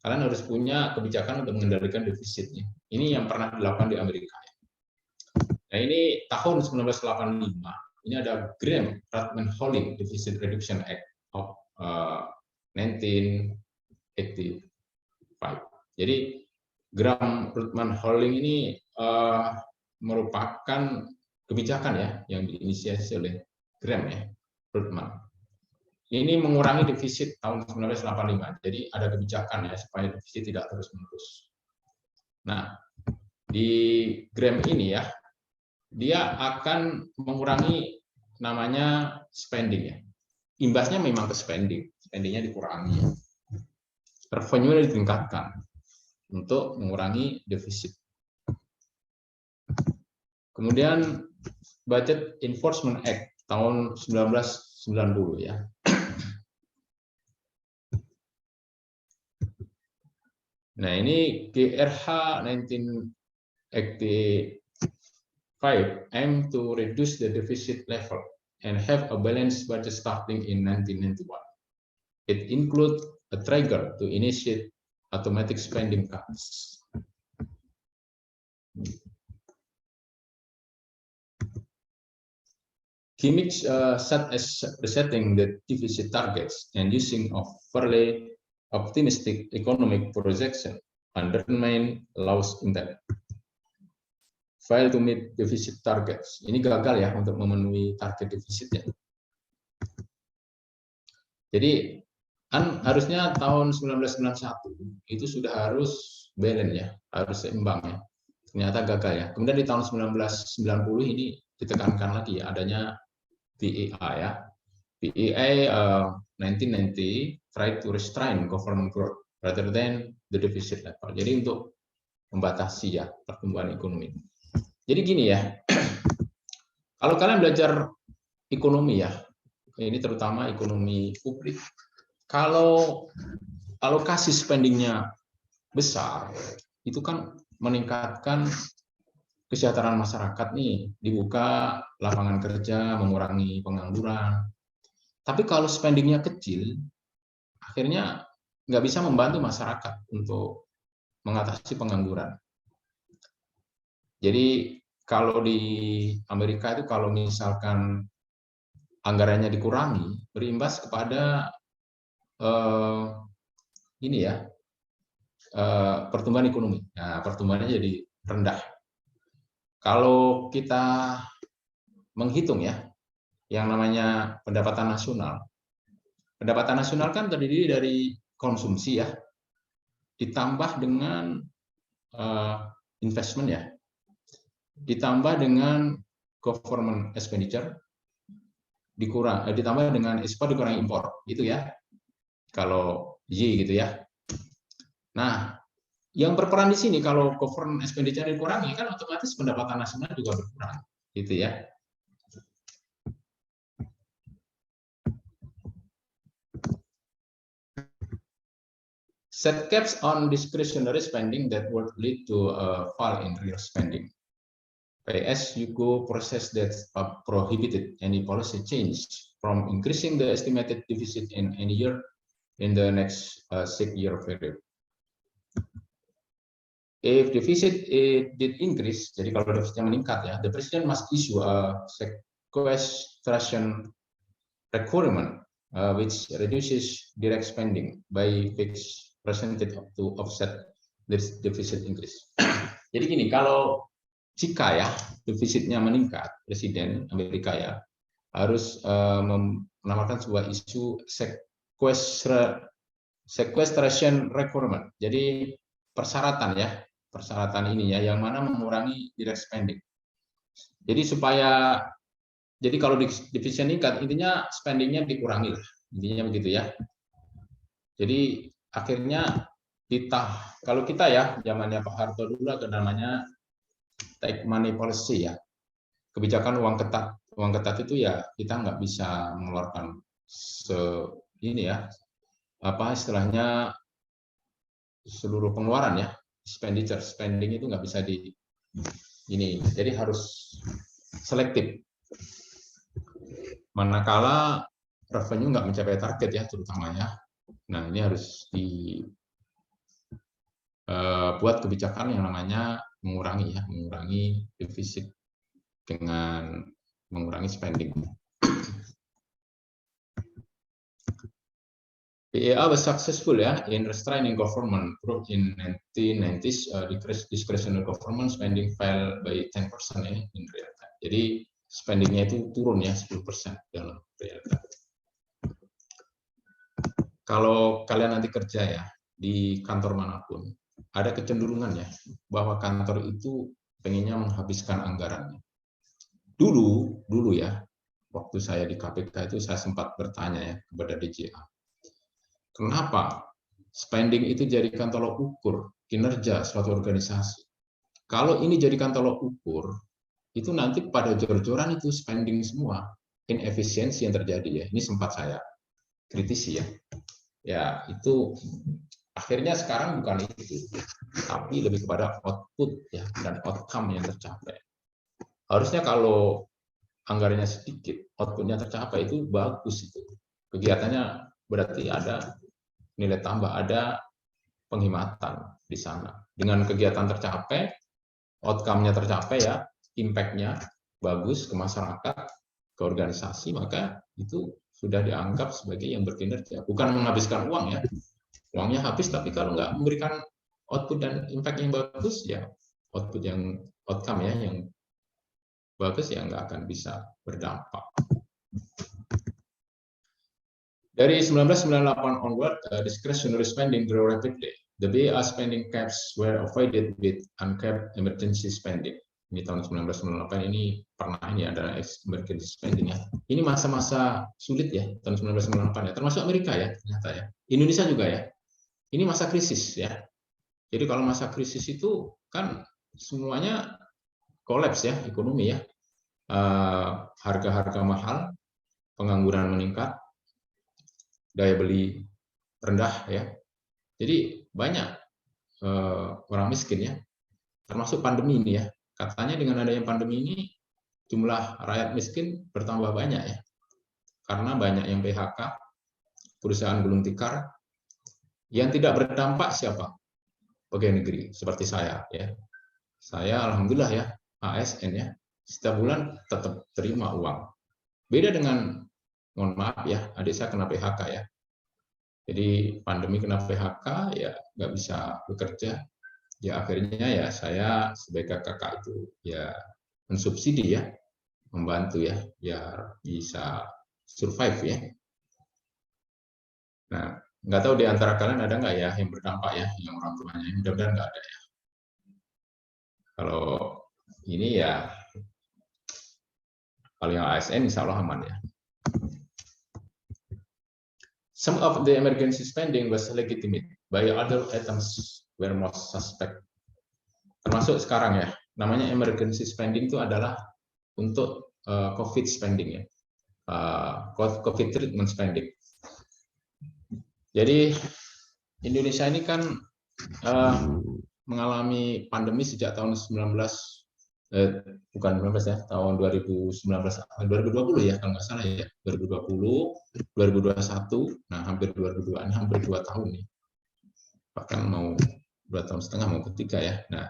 kalian harus punya kebijakan untuk mengendalikan defisitnya. Ini yang pernah dilakukan di Amerika ya. Nah ini tahun 1985 ini ada Graham-Rudman-Holing Deficit Reduction Act of 1985. Jadi Graham-Rudman-Holing ini merupakan kebijakan ya yang diinisiasi oleh Graham ya, Rudman. Ini mengurangi defisit tahun 1985. Jadi ada kebijakan ya supaya defisit tidak terus-menerus. Nah, di Graham ini ya, dia akan mengurangi namanya spending ya. Imbasnya memang ke spending, spendingnya dikurangi. Revenue ditingkatkan untuk mengurangi defisit. Kemudian Budget Enforcement Act tahun 1990 ya. Nah, ini GRH 1985 aim to reduce the deficit level and have a balanced budget starting in 1991. It includes a trigger to initiate automatic spending cuts. gimmicks such as resetting the deficit targets and using of fairly optimistic economic projection undermine Law's intent. Fail to meet deficit targets. Ini gagal ya untuk memenuhi target defisitnya. Jadi harusnya tahun 1991 itu sudah harus balance ya, harus seimbang ya. Ternyata gagal ya. Kemudian di tahun 1990 ini ditekankan lagi ya, adanya PEA ya. PEA 1990 try to restrain government growth rather than the deficit level. Jadi untuk membatasi ya pertumbuhan ekonomi. Jadi gini ya, kalau kalian belajar ekonomi ya, ini terutama ekonomi publik, kalau alokasi spendingnya besar, itu kan meningkatkan kesejahteraan masyarakat nih, dibuka lapangan kerja, mengurangi pengangguran. Tapi kalau spendingnya kecil, akhirnya nggak bisa membantu masyarakat untuk mengatasi pengangguran. Jadi kalau di Amerika itu kalau misalkan anggarannya dikurangi, berimbas kepada ini ya pertumbuhan ekonomi. Nah, pertumbuhannya jadi rendah. Kalau kita menghitung ya, yang namanya pendapatan nasional. Pendapatan nasional kan terdiri dari konsumsi ya, ditambah dengan investment ya, ditambah dengan government expenditure, ditambah dengan ekspor dikurangi impor, gitu ya. Kalau Y gitu ya. Nah, yang berperan di sini kalau government expenditure dikurangi kan otomatis pendapatan nasional juga berkurang, gitu ya. Set caps on discretionary spending that would lead to a fall in real spending. PS Yugo process that prohibited any policy change from increasing the estimated deficit in any year in the next 6-year period. If deficit did increase, jadi kalau defisitnya meningkat ya, the president must issue a sequestration requirement which reduces direct spending by fixed percentage to offset this deficit increase. Jadi gini, kalau jika ya defisitnya meningkat, Presiden Amerika ya harus menawarkan sebuah isu sequestration requirement. Jadi persyaratan ya, persyaratan ini ya yang mana mengurangi direct spending. Jadi jadi kalau defisit meningkat, intinya spendingnya dikurangi lah, intinya begitu ya. Jadi akhirnya kalau kita ya zamannya Pak Harto dulu ada namanya take money policy ya, kebijakan uang ketat. Uang ketat itu ya kita nggak bisa mengeluarkan ini ya, apa istilahnya seluruh pengeluaran ya, spending itu nggak bisa ini. Jadi harus selektif. Manakala revenue nggak mencapai target ya terutamanya. Nah ini harus buat kebijakan yang namanya mengurangi defisit dengan mengurangi spending. PEA was successful ya in restraining government growth in 1990s. Discretionary government spending fell by 10% ya in real time. Jadi spendingnya itu turun ya 10% dalam real time. Kalau kalian nanti kerja ya di kantor manapun, ada kecenderungan ya bahwa kantor itu pengennya menghabiskan anggarannya. Dulu ya, waktu saya di KPK itu saya sempat bertanya ya kepada DJA, kenapa spending itu jadikan tolok ukur kinerja suatu organisasi? Kalau ini jadikan tolok ukur, itu nanti pada jor-joran itu spending semua, inefisiensi yang terjadi ya. Ini sempat saya kritisi ya. Ya itu akhirnya sekarang bukan itu, tapi lebih kepada output ya dan outcome yang tercapai. Harusnya kalau anggarannya sedikit, outputnya tercapai itu bagus itu. Kegiatannya berarti ada nilai tambah, ada penghematan di sana. Dengan kegiatan tercapai, outcome-nya tercapai ya, impact-nya bagus ke masyarakat, ke organisasi, maka itu sudah dianggap sebagai yang berkinerja. Bukan menghabiskan uang ya. Uangnya habis, tapi kalau nggak memberikan output dan impact yang bagus, ya outcome ya yang bagus ya nggak akan bisa berdampak. Dari 1998 onward, discretionary spending grew rapidly. The BA spending caps were avoided with uncapped emergency spending. Ini tahun 1998 ini pernah ini ada emergency spending ya. Ini masa-masa sulit ya tahun 1998 ya, termasuk Amerika ya ternyata ya. Indonesia juga ya. Ini masa krisis ya. Jadi kalau masa krisis itu kan semuanya kolaps ya ekonomi ya. Harga-harga mahal, pengangguran meningkat, daya beli rendah ya. Jadi banyak orang miskin ya, termasuk pandemi ini ya. Katanya dengan adanya pandemi ini jumlah rakyat miskin bertambah banyak ya, karena banyak yang PHK, perusahaan gulung tikar. Yang tidak berdampak siapa? Pegawai negeri seperti saya ya. Saya alhamdulillah ya ASN ya, setiap bulan tetap terima uang. Beda dengan, mohon maaf ya, adik saya kena PHK ya. Jadi pandemi kena PHK ya nggak bisa bekerja. Ya akhirnya ya saya sebagai kakak itu ya mensubsidi ya, membantu ya biar bisa survive ya. Nah, nggak tahu di antara kalian ada nggak ya yang berdampak ya, yang orang tuanya, mudah-mudahan nggak ada ya. Kalau ini ya, kalau yang ASN insya Allah aman ya. Some of the emergency spending was legitimate, by other items were most suspect. Termasuk sekarang ya, namanya emergency spending itu adalah untuk COVID spending ya, COVID treatment spending. Jadi Indonesia ini kan mengalami pandemi sejak tahun 2020 ya kalau nggak salah ya, 2020, 2021, nah hampir 2022, ini hampir 2 tahun nih, bahkan mau 2 tahun setengah mau ketiga ya. Nah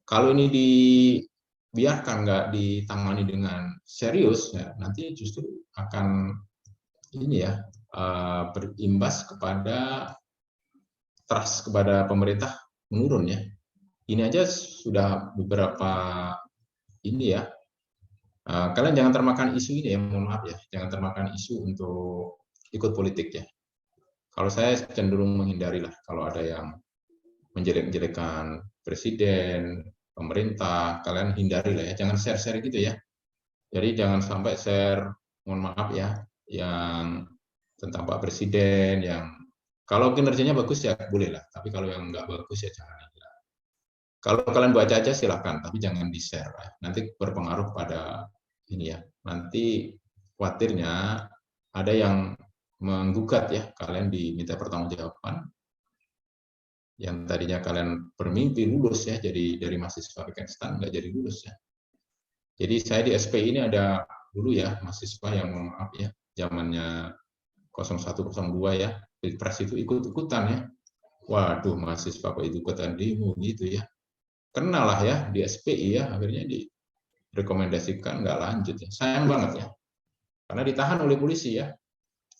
kalau ini dibiarkan nggak ditangani dengan serius ya, nanti justru akan ini ya berimbas kepada trust kepada pemerintah menurun ya. Ini aja sudah beberapa ini ya, kalian jangan termakan isu ini ya, mohon maaf ya, jangan termakan isu untuk ikut politik ya. Kalau saya cenderung menghindari lah kalau ada yang menjelek-jelekan presiden, pemerintah, kalian hindari lah ya, jangan share-share gitu ya. Jadi jangan sampai share, mohon maaf ya, yang tentang Pak Presiden, yang kalau kinerjanya bagus ya boleh lah, tapi kalau yang nggak bagus ya jangan. Kalau kalian baca aja silakan, tapi jangan di-share. Nanti berpengaruh pada ini ya. Nanti khawatirnya ada yang menggugat ya, kalian diminta pertanggungjawaban. Yang tadinya kalian bermimpi lulus ya, jadi dari mahasiswa Kenstan nggak jadi lulus ya. Jadi saya di SPI ini ada dulu ya mahasiswa yang maaf ya, zamannya 0102 ya, Pilpres itu ikut-ikutan ya. Waduh, mahasiswa kok ikutan demo gitu ya. Kenalah ya di SPI ya, akhirnya direkomendasikan nggak lanjut ya. Sayang banget ya, karena ditahan oleh polisi ya.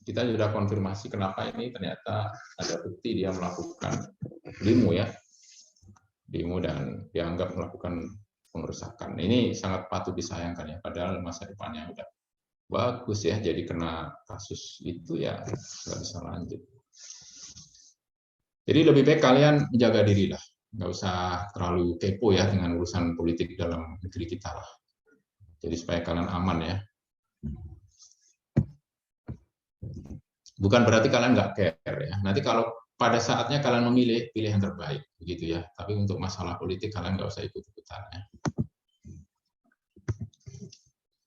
Kita sudah konfirmasi kenapa ini, ternyata ada bukti dia melakukan demo ya, demo dan dianggap melakukan pengerusakan. Ini sangat patut disayangkan ya, padahal masa depannya udah bagus ya, jadi kena kasus itu ya nggak bisa lanjut. Jadi lebih baik kalian menjaga diri lah, nggak usah terlalu kepo ya dengan urusan politik dalam negeri kita lah. Jadi supaya kalian aman ya. Bukan berarti kalian nggak care ya. Nanti kalau pada saatnya kalian memilih, pilih yang terbaik, begitu ya. Tapi untuk masalah politik kalian nggak usah ikut-ikutan ya.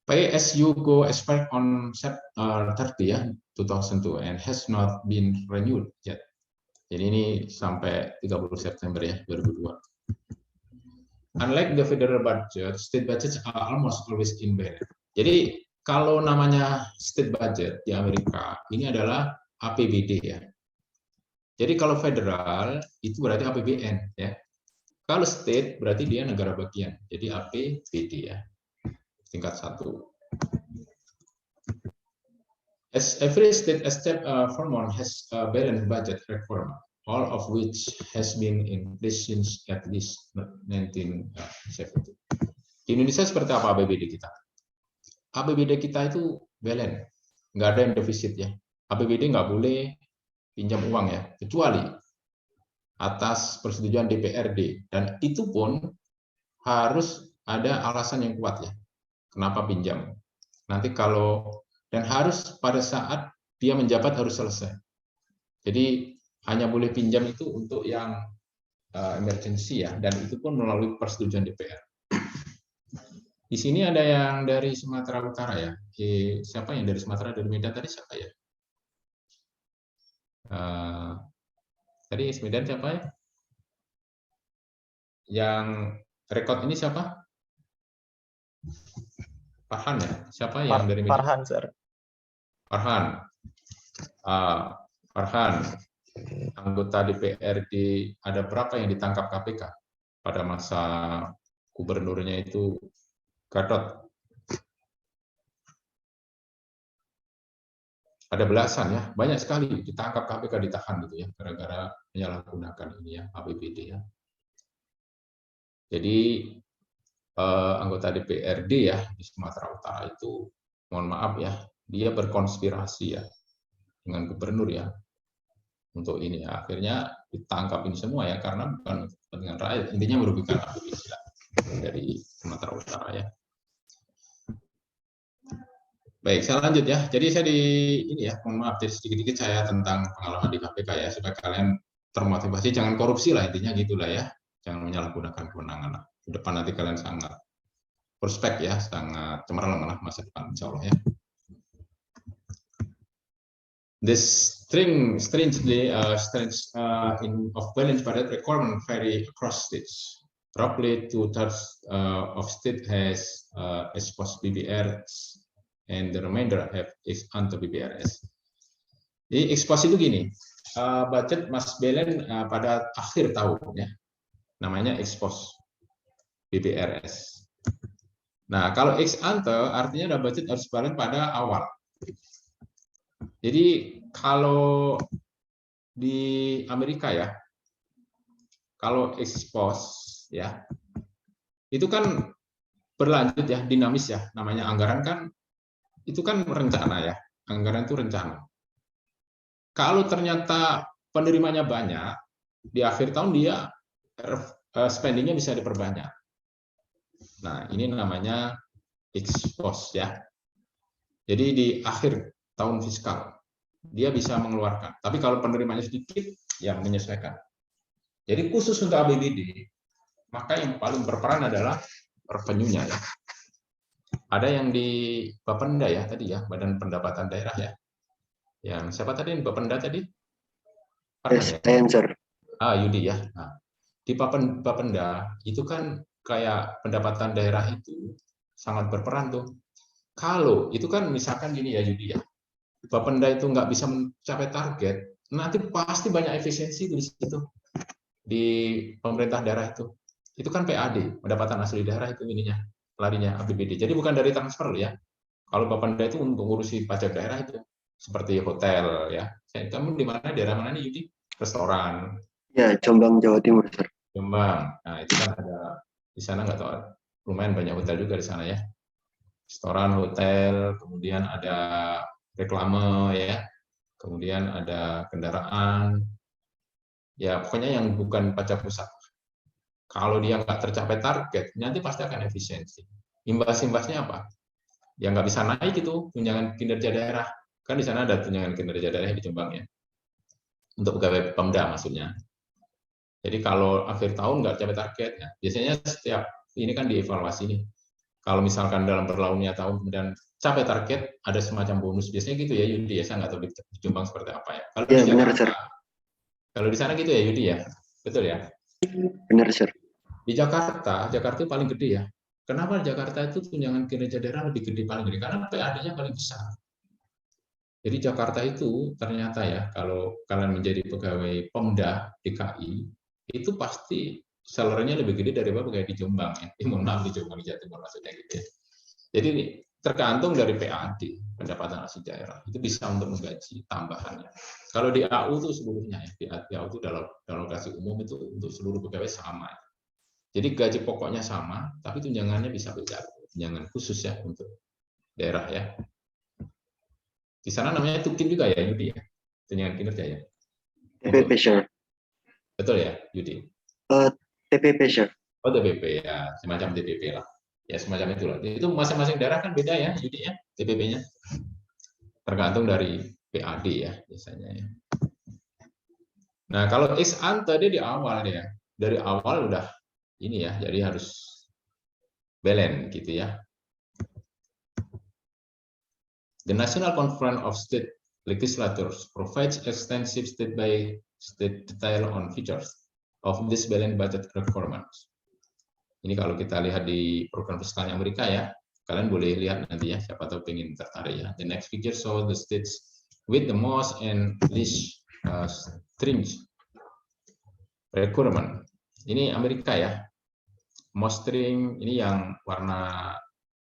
Pay as you go expired on 30 ya, 2002 and has not been renewed yet. Jadi ini sampai 30 September ya, 2002. Unlike the federal budget, state budgets are almost always invalid. Jadi kalau namanya state budget di Amerika, ini adalah APBD ya. Jadi kalau federal itu berarti APBN ya. Kalau state berarti dia negara bagian. Jadi APBD ya. Tingkat 1. As every state except Vermont has a balanced budget reform, all of which has been in place since at least 1970. Di Indonesia seperti apa APBD kita? APBD kita itu balance, nggak ada yang defisit ya. APBD nggak boleh pinjam uang ya, kecuali atas persetujuan DPRD, dan itu pun harus ada alasan yang kuat ya. Kenapa pinjam? Nanti kalau dan harus pada saat dia menjabat harus selesai. Jadi hanya boleh pinjam itu untuk yang emergency ya, dan itu pun melalui persetujuan DPR. Di sini ada yang dari Sumatera Utara ya. Siapa yang dari Sumatera, dari Medan tadi siapa ya? Tadi Medan siapa ya? Yang rekod ini siapa? Farhan ya? Siapa yang dari Medan? Farhan, sir. Farhan. Farhan, anggota DPRD ada berapa yang ditangkap KPK pada masa gubernurnya itu Gatot? Ada belasan ya, banyak sekali ditangkap KPK, ditahan gitu ya, gara-gara menyalahgunakan ini ya APBD ya. Jadi anggota DPRD ya di Sumatera Utara itu, mohon maaf ya, dia berkonspirasi ya dengan gubernur ya untuk ini ya. Akhirnya ditangkap ini semua ya, karena bukan kepentingan rakyat, intinya merugikan APBD ya, dari Sumatera Utara ya. Baik, saya lanjut ya. Jadi saya ini ya, mohon maaf, jadi sedikit-sedikit saya tentang pengalaman di KPK ya, supaya kalian termotivasi, jangan korupsi lah, intinya gitulah ya. Jangan menyalahgunakan kewenangan lah. Ke depan nanti kalian sangat prospek ya, sangat cemerlang lah masa depan, insya Allah ya. This strangely of balance budget requirement vary across states. Roughly 2/3 of state has ex-post BBRs and the remainder have ex-ante BBRs. Jadi ex-post itu gini, budget must balance pada akhir tahun ya, namanya ex-post BBRs. Nah, kalau ex-ante artinya budget harus balance pada awal. Jadi kalau di Amerika ya, kalau ex-post ya, itu kan berlanjut ya, dinamis ya, namanya anggaran kan. Itu kan rencana ya, anggaran itu rencana. Kalau ternyata penerimanya banyak, di akhir tahun dia spendingnya bisa diperbanyak. Nah, ini namanya ex-post ya. Jadi di akhir tahun fiskal, dia bisa mengeluarkan. Tapi kalau penerimanya sedikit, ya menyesuaikan. Jadi khusus untuk APBD, maka yang paling berperan adalah revenue-nya ya. Ada yang di Bapenda ya tadi ya, Badan Pendapatan Daerah ya. Yang siapa tadi Bapenda tadi? Sir. Yudi ya. Nah, di Bapenda itu kan kayak pendapatan daerah itu sangat berperan tuh. Kalau itu kan misalkan gini ya Yudi ya, Bapenda itu nggak bisa mencapai target, nanti pasti banyak efisiensi di situ di pemerintah daerah itu. Itu kan PAD, pendapatan asli daerah itu ininya. Larinya APBD. Jadi bukan dari transfer ya. Kalau Bapenda itu untuk ngurusi pajak daerah itu seperti hotel ya. Kamu di mana, daerah mana nih Yudi? Restoran. Ya, Jombang, Jawa Timur, Sir. Jombang. Nah, itu kan ada di sana nggak tahu, lumayan banyak hotel juga di sana ya. Restoran, hotel, kemudian ada reklame ya. Kemudian ada kendaraan. Ya, pokoknya yang bukan pajak pusat. Kalau dia nggak tercapai target, nanti pasti akan efisiensi. Imbas-imbasnya apa? Ya nggak bisa naik itu tunjangan kinerja daerah. Kan di sana ada tunjangan kinerja daerah di Jombang ya. Untuk pegawai Pemda maksudnya. Jadi kalau akhir tahun nggak capai target, ya, biasanya setiap ini kan dievaluasi nih. Kalau misalkan dalam berlalunya tahun kemudian capai target, ada semacam bonus. Biasanya gitu ya Yudi ya, saya nggak tahu di Jombang seperti apa ya. Kalau Ya, di benar, Jakarta, Sir. kalau di sana gitu ya Yudi ya, betul ya. Benar, Sir. Di Jakarta itu paling gede ya. Kenapa Jakarta itu tunjangan kinerja daerah lebih gede, paling gede? Karena PAD-nya paling besar. Jadi Jakarta itu ternyata ya, kalau kalian menjadi pegawai Pemda DKI, itu pasti salary-nya lebih gede daripada pegawai di Jombang ya. Mohon maaf, di Jombang, di Jawa Timur maksudnya gitu ya. Jadi tergantung dari PAD, pendapatan asli daerah. Itu bisa untuk menggaji tambahannya. Kalau di AU itu seluruhnya ya, di AU itu dalam alokasi umum itu untuk seluruh pegawai sama. Jadi gaji pokoknya sama, tapi tunjangannya bisa beda. Tunjangan khusus ya untuk daerah ya. Di sana namanya tukin juga ya, Yudi ya. Tunjangan kinerja ya. TPP, sir. Betul ya, Yudi. TPP, sir. Oh, TPP ya, semacam TPP lah. Ya semacam itulah. Itu masing-masing daerah kan beda ya, Yudi ya, TPP-nya. Tergantung dari PAD ya biasanya ya. Nah, kalau ex ante dia di awal ya. Dari awal udah ini ya, jadi harus balance gitu ya. The National Conference of State Legislatures provides extensive state-by-state detail on features of this balanced budget performance. Ini kalau kita lihat di program fiskalnya Amerika ya, kalian boleh lihat nanti ya, siapa tahu pengen tertarik ya. The next figure show the states with the most and least stringent requirement. Ini Amerika ya. Most string ini yang warna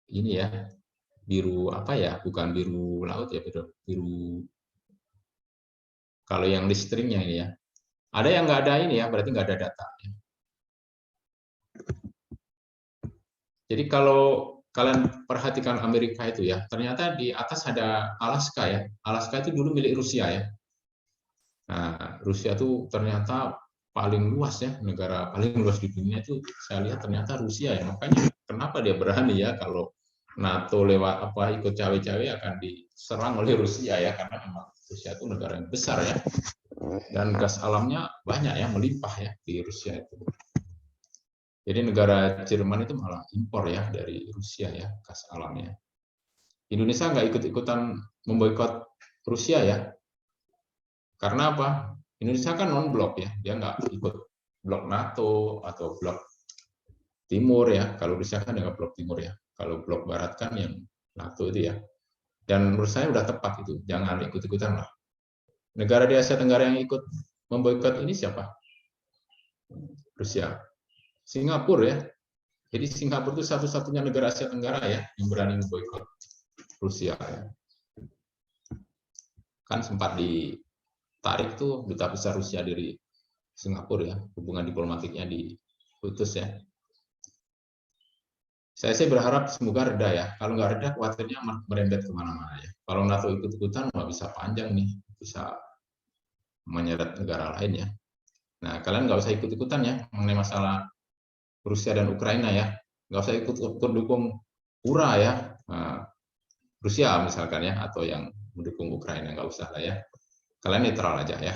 ini ya, biru apa ya? Bukan biru laut ya, biru. Kalau yang least stringnya ini ya. Ada yang nggak ada ini ya, berarti nggak ada data. Jadi kalau kalian perhatikan Amerika itu ya, ternyata di atas ada Alaska ya. Alaska itu dulu milik Rusia ya. Nah, Rusia itu ternyata paling luas ya, negara paling luas di dunia itu saya lihat ternyata Rusia ya. Makanya kenapa dia berani ya kalau NATO lewat apa ikut cawe-cawe akan diserang oleh Rusia ya, karena memang Rusia itu negara yang besar ya. Dan gas alamnya banyak ya, melimpah ya di Rusia itu. Jadi negara Jerman itu malah impor ya dari Rusia ya, gas alamnya. Indonesia nggak ikut-ikutan memboikot Rusia ya. Karena apa? Indonesia kan non-blok ya, dia nggak ikut blok NATO atau blok Timur ya. Kalau Rusia kan nggak blok Timur ya. Kalau blok Barat kan yang NATO itu ya. Dan menurut saya udah tepat itu, jangan ikut-ikutan lah. Negara di Asia Tenggara yang ikut memboikot ini siapa? Rusia. Singapura ya. Jadi Singapura itu satu-satunya negara Asia Tenggara ya yang berani memboikot Rusia ya. Kan sempat ditarik tuh duta besar Rusia dari Singapura ya, hubungan diplomatiknya diputus ya. Saya sih berharap semoga reda ya. Kalau nggak reda, khawatirnya merembet kemana-mana ya. Kalau NATO ikut-ikutan nggak bisa panjang nih, bisa menyeret negara lain ya. Nah, kalian nggak usah ikut-ikutan ya mengenai masalah Rusia dan Ukraina ya, nggak usah ikut dukung URA ya, nah, Rusia misalkan ya, atau yang mendukung Ukraina nggak usah lah ya, kalian netral aja ya,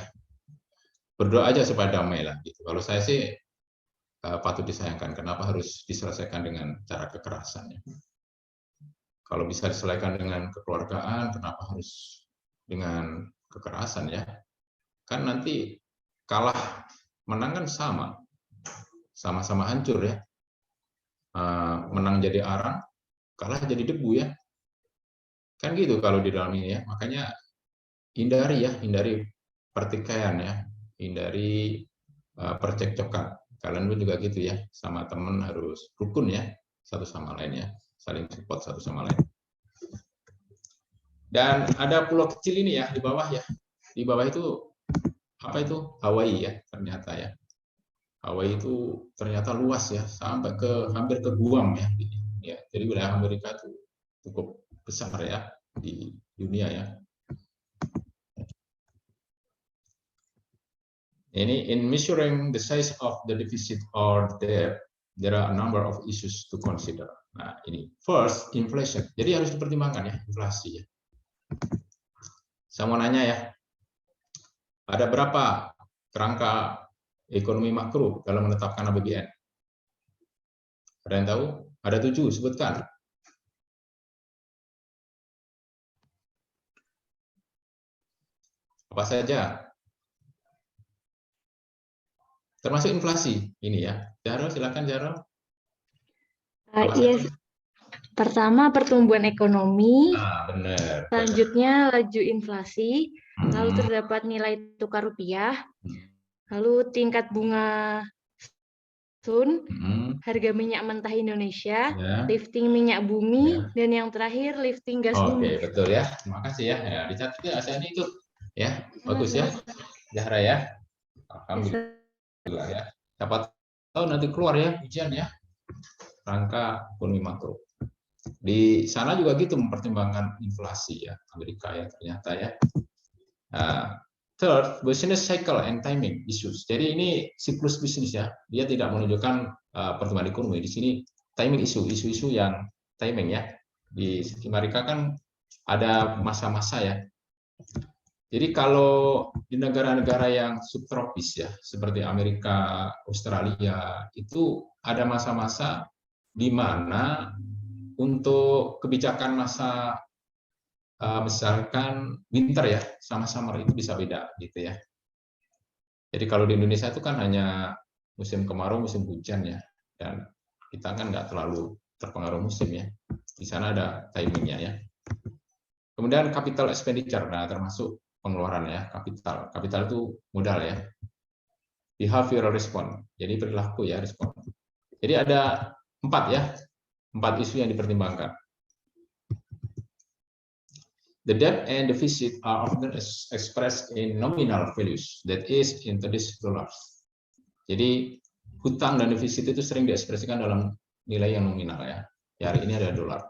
berdoa aja supaya damai lah gitu. Kalau saya sih patut disayangkan, kenapa harus diselesaikan dengan cara kekerasan ya? Kalau bisa diselesaikan dengan kekeluargaan, kenapa harus dengan kekerasan ya? Kan nanti kalah menang kan sama-sama hancur ya. Menang jadi arang, kalah jadi debu ya. Kan gitu kalau di dalam ini ya. Makanya hindari pertikaian ya, hindari percekcokan. Kalian pun juga gitu ya, sama teman harus rukun ya, satu sama lain ya, saling support satu sama lain. Dan ada pulau kecil ini ya di bawah ya. Di bawah itu apa itu? Hawaii ya ternyata ya. Hawaii itu ternyata luas ya, sampai hampir ke Guam ya. Jadi wilayah Amerika itu cukup besar ya di dunia ya. Ini in measuring the size of the deficit or debt, there are a number of issues to consider. Nah, ini first inflation. Jadi harus dipertimbangkan ya inflasi ya. Saya mau nanya ya, ada berapa kerangka ekonomi makro dalam menetapkan APBN? Ada yang tahu? Ada 7, sebutkan. Apa saja? Termasuk inflasi ini ya. Jaro, silakan Jaro. Iya, pertama pertumbuhan ekonomi, Benar. selanjutnya laju inflasi, lalu terdapat nilai tukar rupiah, lalu tingkat bunga Sun, Hmm, harga minyak mentah Indonesia, ya. lifting minyak bumi, Ya. dan yang terakhir lifting gas Oke, bumi. betul ya. Terima kasih ya. Ya, dicatat ya ASEAN itu. Ya, bagus ya. Zahra ya. Alhamdulillah ya. Siapa tahu nanti keluar ya ujian ya. Rangka ekonomi makro. Di sana juga gitu mempertimbangkan inflasi ya, Amerika ya ternyata ya. Third, business cycle and timing issues. Jadi ini siklus bisnis ya. Dia tidak menunjukkan pertumbuhan ekonomi. Di sini timing isu-isu yang timing ya. Di Amerika kan ada masa-masa ya. Jadi kalau di negara-negara yang subtropis ya, seperti Amerika, Australia, itu ada masa-masa di mana untuk kebijakan masa misalkan winter ya sama summer itu bisa beda gitu ya. Jadi kalau di Indonesia itu kan hanya musim kemarau, musim hujan ya, dan kita kan nggak terlalu terpengaruh musim ya. Di sana ada timingnya ya. Kemudian capital expenditure, nah termasuk pengeluaran ya, kapital. Kapital itu modal ya. Behavioral response, jadi perilaku ya respon. Jadi ada 4 isu yang dipertimbangkan. The debt and deficit are often expressed in nominal values, that is in today's dollars. Jadi hutang dan defisit itu sering diekspresikan dalam nilai yang nominal ya. Ya hari ini ada dolar.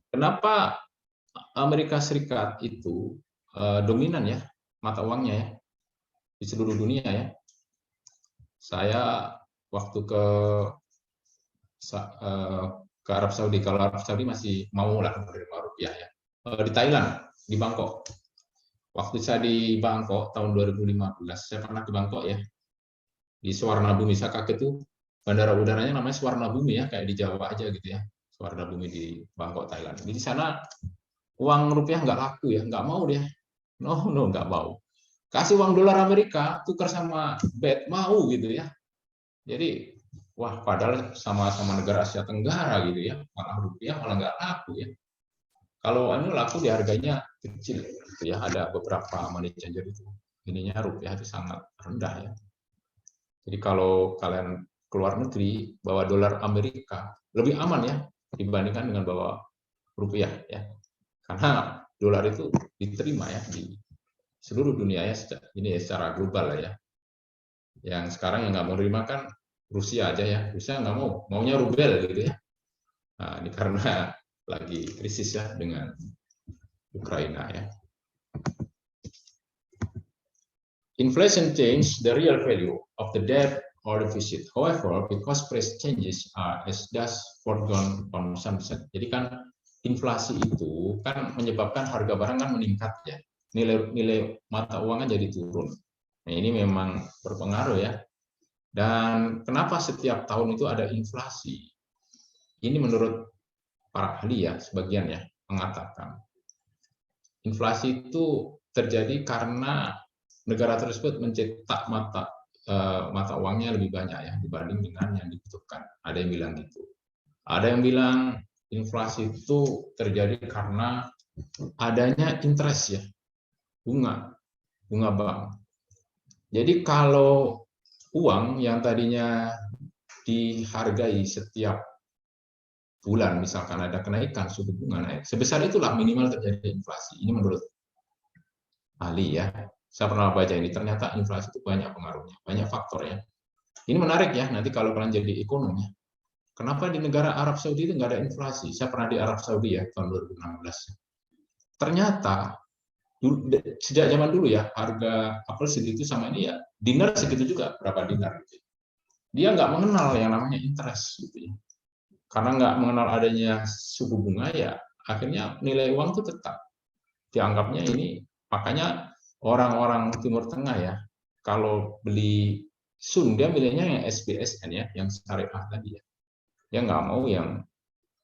Kenapa Amerika Serikat itu dominan ya mata uangnya ya di seluruh dunia ya? Saya waktu ke Arab Saudi, kalau Arab Saudi masih mau lah menerima rupiah ya. Di Thailand, di Bangkok. Waktu saya di Bangkok tahun 2015, saya pernah ke Bangkok ya. Di Suwarna Bumi, saya kaget tuh bandara udaranya namanya Suwarna Bumi ya, kayak di Jawa aja gitu ya. Suwarna Bumi di Bangkok, Thailand. Di sana uang rupiah nggak laku ya, nggak mau dia. No, nggak mau. Kasih uang dolar Amerika, tukar sama BET, mau gitu ya. Jadi, wah padahal sama-sama negara Asia Tenggara gitu ya, malah rupiah malah nggak laku ya. Kalau anu laku di harganya kecil, gitu ya. Ada beberapa money changer itu, ininya rupiah itu sangat rendah ya. Jadi kalau kalian keluar negeri bawa dolar Amerika lebih aman ya dibandingkan dengan bawa rupiah ya. Karena dolar itu diterima ya di seluruh dunia ya, ini ya secara global ya. Yang sekarang yang nggak mau terima kan Rusia aja ya, Rusia nggak mau, maunya rubel gitu ya. Nah, ini karena lagi krisis ya dengan Ukraina ya. Inflation change the real value of the debt or deficit. However, because price changes are as does foregone consumption. Jadi kan inflasi itu kan menyebabkan harga barang kan meningkat ya. Nilai mata uang kan jadi turun. Nah, ini memang berpengaruh ya. Dan kenapa setiap tahun itu ada inflasi? Ini menurut para ahli ya, sebagian ya, mengatakan inflasi itu terjadi karena negara tersebut mencetak mata uangnya lebih banyak ya dibanding dengan yang dibutuhkan. Ada yang bilang gitu. Ada yang bilang inflasi itu terjadi karena adanya interest ya, bunga bank. Jadi kalau uang yang tadinya dihargai setiap bulan, misalkan ada kenaikan suku bunga naik, sebesar itulah minimal terjadi inflasi. Ini menurut ahli ya. Saya pernah baca ini, ternyata inflasi itu banyak pengaruhnya, banyak faktor ya. Ini menarik ya, nanti kalau kalian jadi ekonom ya. Kenapa di negara Arab Saudi itu nggak ada inflasi? Saya pernah di Arab Saudi ya, tahun 2016. Ternyata sejak zaman dulu ya, harga apel segitu sama ini ya, dinar segitu juga, berapa dinar gitu. Dia nggak mengenal yang namanya interest gitu ya. Karena nggak mengenal adanya suku bunga ya, akhirnya nilai uang itu tetap dianggapnya ini. Makanya orang-orang Timur Tengah ya, kalau beli Sun dia milihnya yang SBSN ya, yang syariah tadi ya. Dia nggak mau yang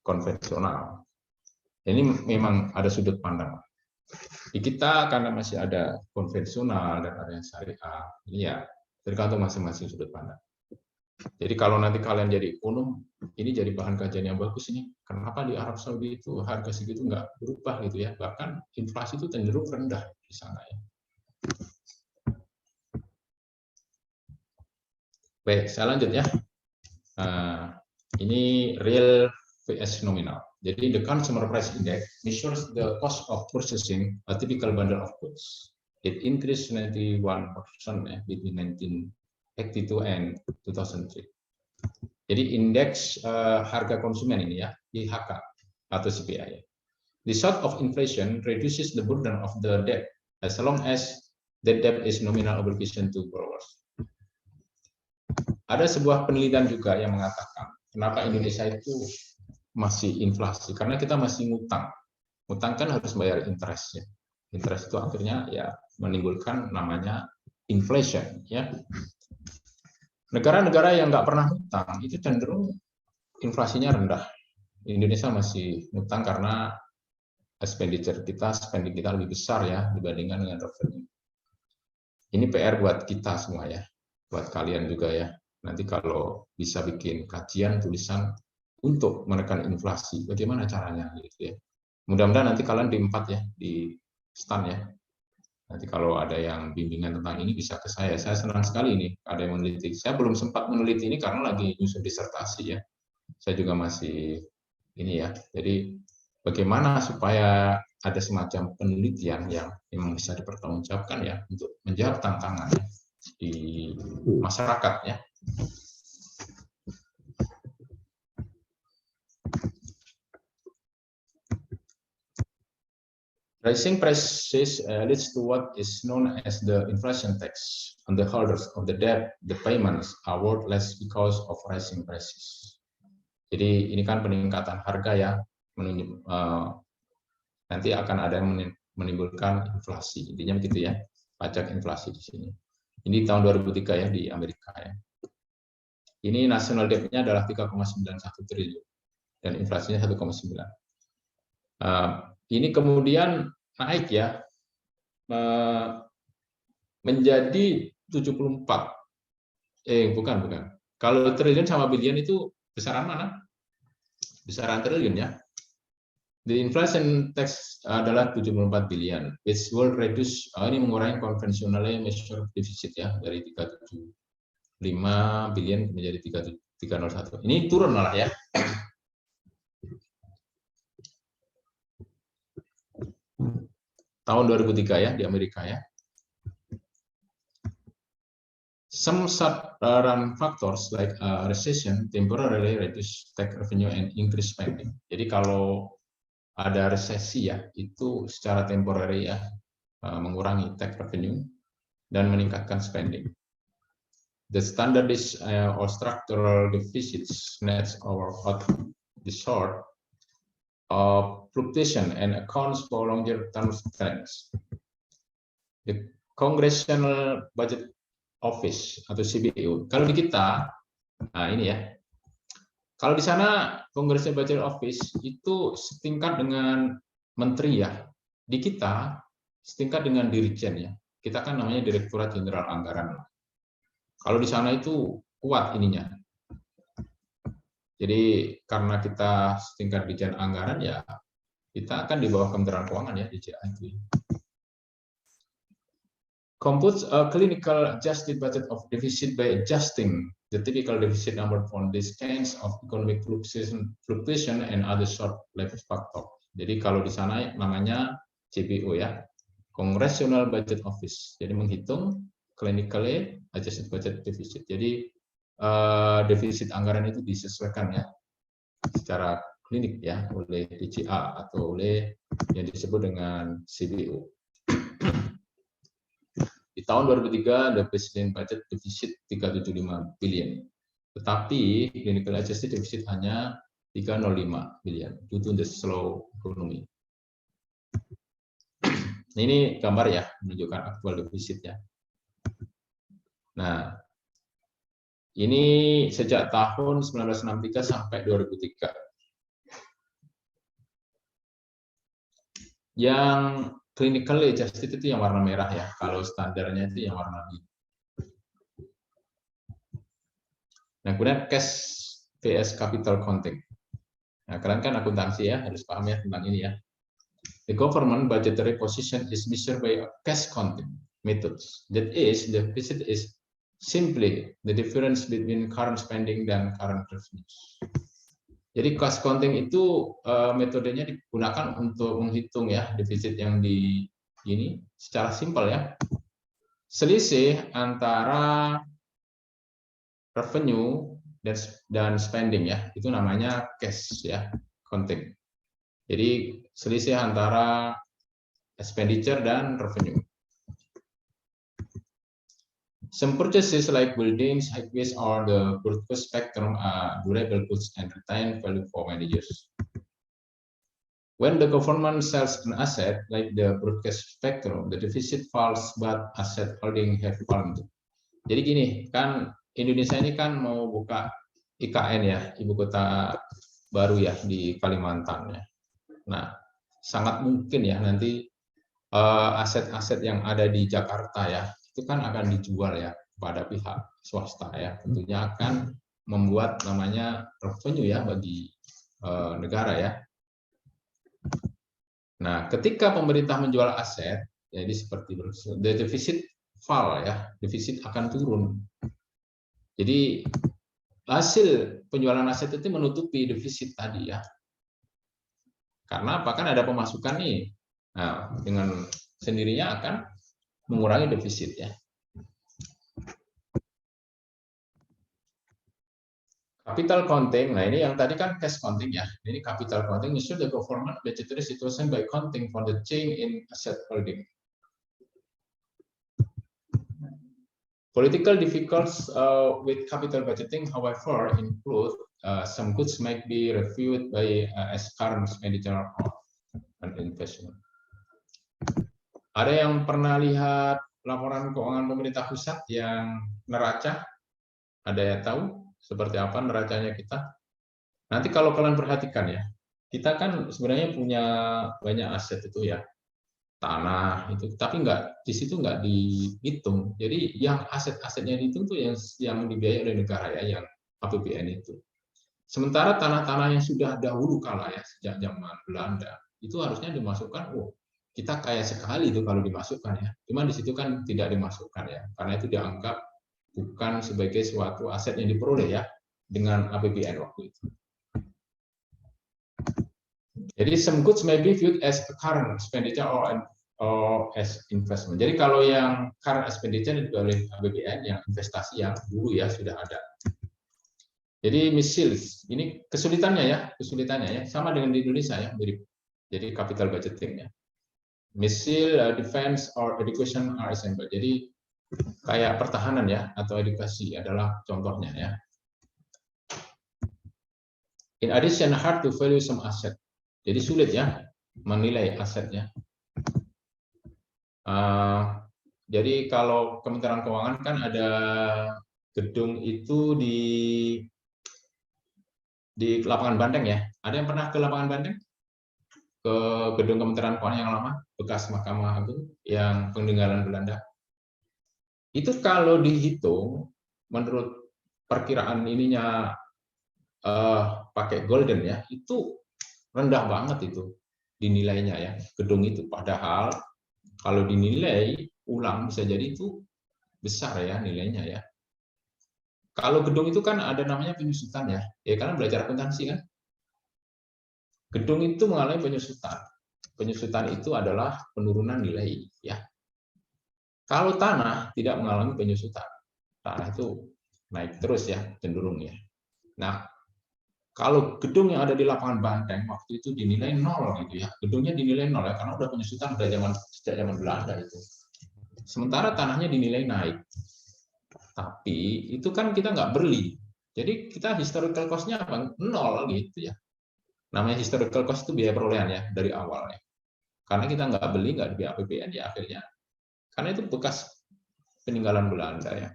konvensional. Ini memang ada sudut pandang. Di kita karena masih ada konvensional dan ada yang syariah, ini ya tergantung masing-masing sudut pandang. Jadi kalau nanti kalian jadi ekonom, ini jadi bahan kajian yang bagus ini. Kenapa di Arab Saudi itu harga segitu nggak berubah gitu ya? Bahkan inflasi itu cenderung rendah di sana ya. Baik, saya lanjut ya. Ini real vs nominal. Jadi the consumer price index measures the cost of purchasing a typical bundle of goods. It increased 91% between 1982 and 2003. Jadi indeks harga konsumen ini ya, IHK atau CPI. The sort of inflation reduces the burden of the debt as long as the debt is nominal obligation to borrowers. Ada sebuah penelitian juga yang mengatakan kenapa Indonesia itu masih inflasi, karena kita masih ngutang. Ngutang kan harus bayar interest ya. Interest itu akhirnya ya menimbulkan namanya inflation ya. Negara-negara yang nggak pernah ngutang itu cenderung inflasinya rendah. Indonesia masih ngutang karena spending kita lebih besar ya dibandingkan dengan revenue. Ini PR buat kita semua ya, buat kalian juga ya. Nanti kalau bisa bikin kajian tulisan untuk menekan inflasi, bagaimana caranya gitu ya. Mudah-mudahan nanti kalian di 4 ya, di stand ya. Nanti kalau ada yang bimbingan tentang ini bisa ke saya. Saya senang sekali ini ada yang meneliti. Saya belum sempat meneliti ini karena lagi nyusun disertasi ya. Saya juga masih ini ya. Jadi bagaimana supaya ada semacam penelitian yang memang bisa dipertanggungjawabkan ya untuk menjawab tantangan ya, di masyarakat ya. Rising prices leads to what is known as the inflation tax on the holders of the debt. The payments are worth less because of rising prices. Jadi ini kan peningkatan harga ya, nanti akan ada yang menimbulkan inflasi. Intinya begitu ya, pajak inflasi di sini. Ini tahun 2003 ya di Amerika ya. Ini national debt-nya adalah 3,91 triliun dan inflasinya 1,9. Ini kemudian naik ya menjadi 74. Bukan. Kalau triliun sama billion itu besaran mana? Besaran triliun ya. The inflation tax adalah 74 billion, which will reduce, ini mengurangi conventionally measured deficit ya, dari 375 billion menjadi 301. Ini turun malah ya. Tahun 2003 ya di Amerika ya. Some sudden factors like a recession temporarily reduce tax revenue and increase spending. Jadi kalau ada resesi ya, itu secara temporary ya mengurangi tax revenue dan meningkatkan spending. The standard is or structural deficits nets or out the sort of fluctuation and accounts for longer term trends. The Congressional Budget Office atau CBO. Kalau di kita, nah ini ya. Kalau di sana Congressional Budget Office itu setingkat dengan menteri ya. Di kita setingkat dengan dirjen ya. Kita kan namanya Direktorat Jenderal Anggaran. Kalau di sana itu kuat ininya. Jadi karena kita setingkat Dirjen Anggaran ya, kita akan di bawah Kementerian Keuangan ya, DJI. Computes a clinical adjusted budget of deficit by adjusting the typical deficit number from this kinds of economic fluctuation and other short-lived factors. Jadi kalau di sana namanya CBO ya, Congressional Budget Office. Jadi menghitung clinically adjusted budget deficit. Jadi defisit anggaran itu disesuaikan ya secara klinik ya oleh DJA atau oleh yang disebut dengan CBO. Di tahun 2003 the President Budget Deficit 375 billion. Tetapi clinical adjusted deficit hanya 305 billion due to the slow economy. Ini gambar ya menunjukkan aktual defisitnya. Nah, ini sejak tahun 1963 sampai 2003. Yang clinically adjusted itu yang warna merah ya. Kalau standarnya itu yang warna biru. Nah, kemudian cash vs capital counting. Nah, kalian kan akuntansi ya, harus paham ya tentang ini ya. The government budgetary position is measured by cash counting methods. That is, the deficit is simply the difference between current spending dan current revenues. Jadi cost counting itu metodenya digunakan untuk menghitung ya defisit yang di ini secara simpel ya. Selisih antara revenue dan spending ya, itu namanya cash ya, counting. Jadi selisih antara expenditure dan revenue. Some purchases like buildings, highways, or the purchase spectrum are durable goods and retain value for many years. When the government sells an asset like the broadcast spectrum, the deficit falls, but asset holding have fallen. Jadi gini, kan Indonesia ini kan mau buka IKN ya, ibu kota baru ya di Kalimantan ya. Nah, sangat mungkin ya nanti aset-aset yang ada di Jakarta ya, itu kan akan dijual ya kepada pihak swasta ya, tentunya akan membuat namanya revenue ya bagi negara ya. Nah, ketika pemerintah menjual aset, jadi seperti the deficit fall ya, defisit akan turun. Jadi hasil penjualan aset itu menutupi defisit tadi ya. Karena apa, kan ada pemasukan nih. Nah, dengan sendirinya akan mengurangi defisit ya. Capital counting, nah ini yang tadi kan cash counting ya. Ini capital counting, measure the government budgetary situation by counting for the change in asset holding. Political difficulties with capital budgeting, however, include some goods might be reviewed by as current expenditure or an investment. Ada yang pernah lihat laporan keuangan pemerintah pusat yang neraca? Ada yang tahu seperti apa neracanya kita? Nanti kalau kalian perhatikan ya, kita kan sebenarnya punya banyak aset itu ya, tanah itu, tapi di situ nggak dihitung. Jadi yang aset-asetnya dihitung tuh yang dibiayai oleh negara ya, yang APBN itu. Sementara tanah-tanah yang sudah dahulu kala ya, sejak zaman Belanda, itu harusnya dimasukkan. Oh, kita kaya sekali itu kalau dimasukkan ya. Cuma di situ kan tidak dimasukkan ya, karena itu dianggap bukan sebagai suatu aset yang diperoleh ya dengan APBN waktu itu. Jadi some goods may be viewed as a current expenditure or as investment. Jadi kalau yang current expenditure itu oleh APBN, yang investasi yang dulu ya sudah ada. Jadi misalnya ini kesulitannya ya, sama dengan di Indonesia ya, mirip. Jadi capital budgeting ya. Missile, defense, or education are example. Jadi kayak pertahanan ya atau edukasi adalah contohnya ya. In addition, hard to value some asset. Jadi sulit ya menilai asetnya. Jadi kalau Kementerian Keuangan kan ada gedung itu di lapangan Banteng ya. Ada yang pernah ke lapangan Banteng? Ke gedung Kementerian Keuangan yang lama, bekas Mahkamah Agung yang peninggalan Belanda. Itu kalau dihitung menurut perkiraan ininya pakai golden ya, itu rendah banget itu dinilainya ya gedung itu. Padahal kalau dinilai ulang bisa jadi itu besar ya nilainya ya. Kalau gedung itu kan ada namanya penyusutan ya, karena belajar akuntansi kan. Gedung itu mengalami penyusutan. Penyusutan itu adalah penurunan nilai ya. Kalau tanah tidak mengalami penyusutan, tanah itu naik terus ya cenderung ya. Nah, kalau gedung yang ada di lapangan Banteng waktu itu dinilai 0 gitu ya, gedungnya dinilai 0 ya karena udah penyusutan sejak zaman Belanda itu. Sementara tanahnya dinilai naik, tapi itu kan kita nggak beli, jadi kita historical cost-nya apa? 0 gitu ya. Namanya historical cost itu biaya perolehan ya dari awal ya. Karena kita nggak beli, nggak di APBN ya akhirnya. Karena itu bekas peninggalan Belanda ya.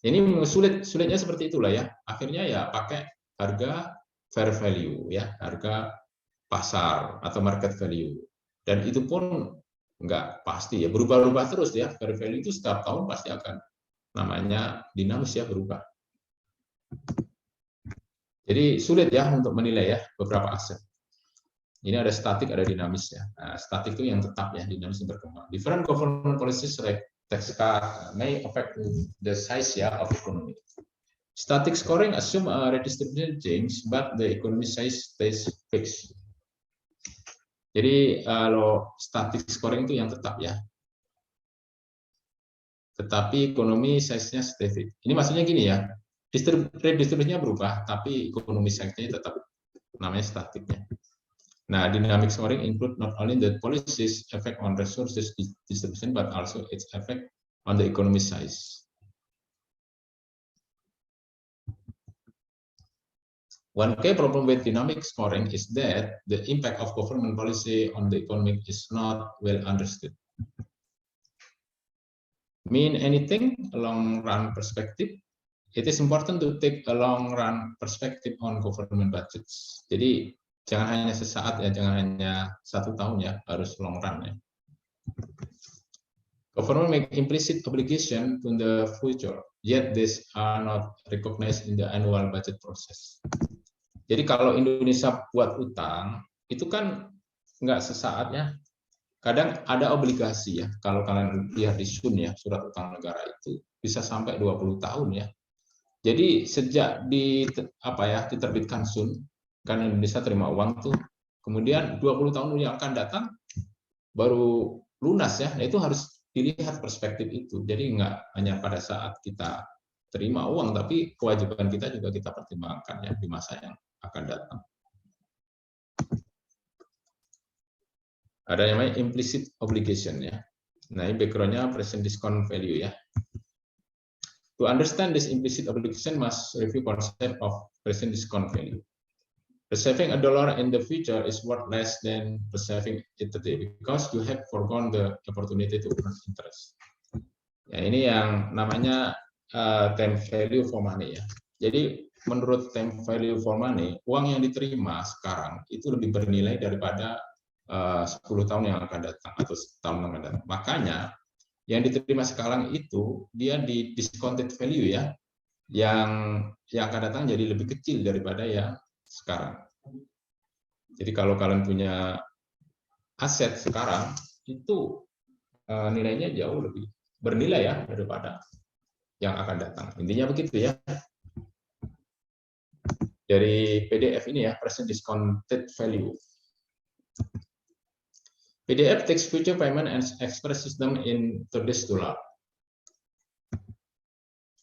Ini sulitnya seperti itulah ya. Akhirnya ya pakai harga fair value ya, harga pasar atau market value. Dan itu pun nggak pasti ya, berubah-ubah terus ya. Fair value itu setiap tahun pasti akan namanya dinamis ya, berubah. Jadi sulit ya untuk menilai ya beberapa aset. Ini ada statik, ada dinamis ya. Nah, statik itu yang tetap ya, dinamis yang berkembang. Different government policies like tax cut may affect the size ya of economy. Static scoring assume a redistribution change, but the economy size stays fixed. Jadi kalau static scoring itu yang tetap ya. Tetapi ekonomi size-nya stay fixed. Ini maksudnya gini ya, redistribusinya berubah, tapi ekonomi size-nya tetap namanya statiknya. Nah, dynamic scoring include not only the policies effect on resources distribution, but also its effect on the economy size. One key problem with dynamic scoring is that the impact of government policy on the economy is not well understood. Mean anything a long run perspective, it is important to take a long run perspective on government budgets. Jadi jangan hanya sesaat ya, jangan hanya 1 tahun ya, harus long run ya. Government make implicit obligation to the future, yet these are not recognized in the annual budget process. Jadi kalau Indonesia buat utang, itu kan nggak sesaat ya. Kadang ada obligasi ya. Kalau kalian lihat di SUN ya, surat utang negara itu bisa sampai 20 tahun ya. Jadi sejak diterbitkan SUN, kan Indonesia terima uang tuh, kemudian 20 tahun yang akan datang baru lunas ya. Nah, itu harus dilihat perspektif itu. Jadi nggak hanya pada saat kita terima uang, tapi kewajiban kita juga kita pertimbangkan ya di masa yang akan datang. Ada yang namanya implicit obligation ya. Nah, ini background-nya present discount value ya. To understand this implicit obligation must review concept of present discount value. Receiving $1 in the future is worth less than receiving it today because you have forgone the opportunity to earn interest. Ya, ini yang namanya time value for money ya. Jadi menurut time value for money, uang yang diterima sekarang itu lebih bernilai daripada 10 tahun yang akan datang atau tahun yang akan datang. Makanya yang diterima sekarang itu dia di discounted value ya, yang akan datang jadi lebih kecil daripada yang sekarang. Jadi kalau kalian punya aset sekarang itu nilainya jauh lebih bernilai ya daripada yang akan datang. Intinya begitu ya. Dari PDF ini ya, present discounted value. PDF takes future payment and express system in today's dollar.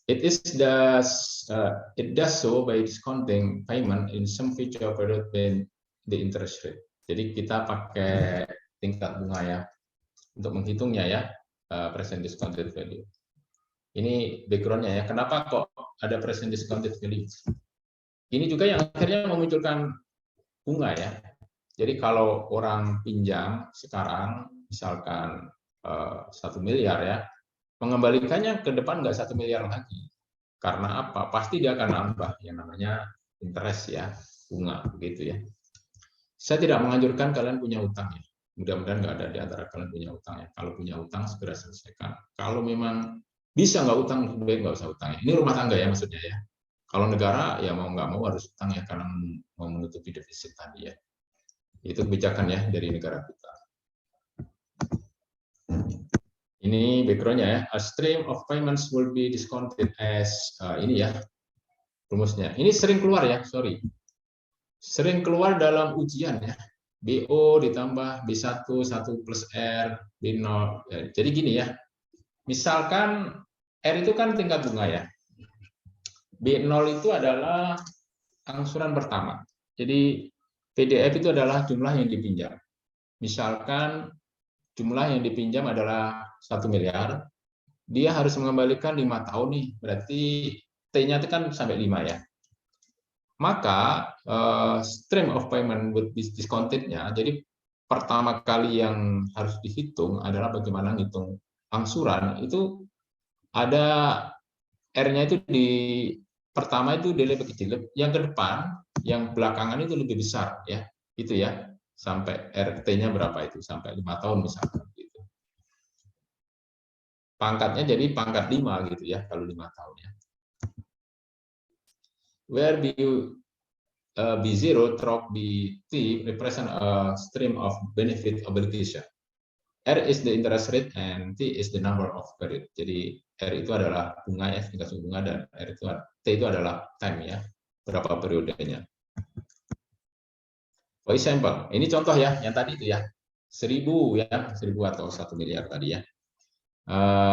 It does so by discounting payment in some future period when the interest rate. Jadi kita pakai tingkat bunga ya untuk menghitungnya ya, present discounted value. Ini background-nya ya. Kenapa kok ada present discounted value? Ini juga yang akhirnya memunculkan bunga ya. Jadi kalau orang pinjam sekarang misalkan 1 miliar ya, mengembalikannya ke depan nggak 1 miliar lagi. Karena apa? Pasti dia akan nambah yang namanya interest ya, bunga begitu ya. Saya tidak menganjurkan kalian punya utang ya. Mudah-mudahan nggak ada di antara kalian punya utang ya. Kalau punya utang segera selesaikan. Kalau memang bisa nggak utang, lebih baik nggak usah utang ya. Ini rumah tangga ya maksudnya ya. Kalau negara ya mau nggak mau harus utang ya karena mau menutupi defisit tadi ya. Itu kebijakan ya dari negara kita. Ini background-nya ya. A stream of payments will be discounted as ini ya rumusnya. Ini sering keluar ya, sorry. Sering keluar dalam ujian ya. BO ditambah B1, 1 plus R, B0. Jadi gini ya. Misalkan R itu kan tingkat bunga ya. B0 itu adalah angsuran pertama. Jadi PDF itu adalah jumlah yang dipinjam. Misalkan jumlah yang dipinjam adalah 1 miliar, dia harus mengembalikan 5 tahun nih, berarti T-nya itu kan sampai 5 ya. Maka stream of payment with discounted-nya, jadi pertama kali yang harus dihitung adalah bagaimana ngitung angsuran, itu ada R-nya itu di pertama itu dia lebih kecil, yang ke depan, yang belakangan itu lebih besar ya, itu ya, sampai RT-nya berapa itu, sampai 5 tahun misalkan gitu. Pangkatnya jadi pangkat 5 gitu ya, kalau 5 tahun ya. Where B0 stroke BT represent a stream of benefit obligation. R is the interest rate and T is the number of period. Jadi R itu adalah bunga ya, tingkat suku bunga, dan T itu adalah time ya, berapa periodenya. For example, ini contoh ya, yang tadi itu ya, 1000 ya, 1000 atau 1 miliar tadi ya.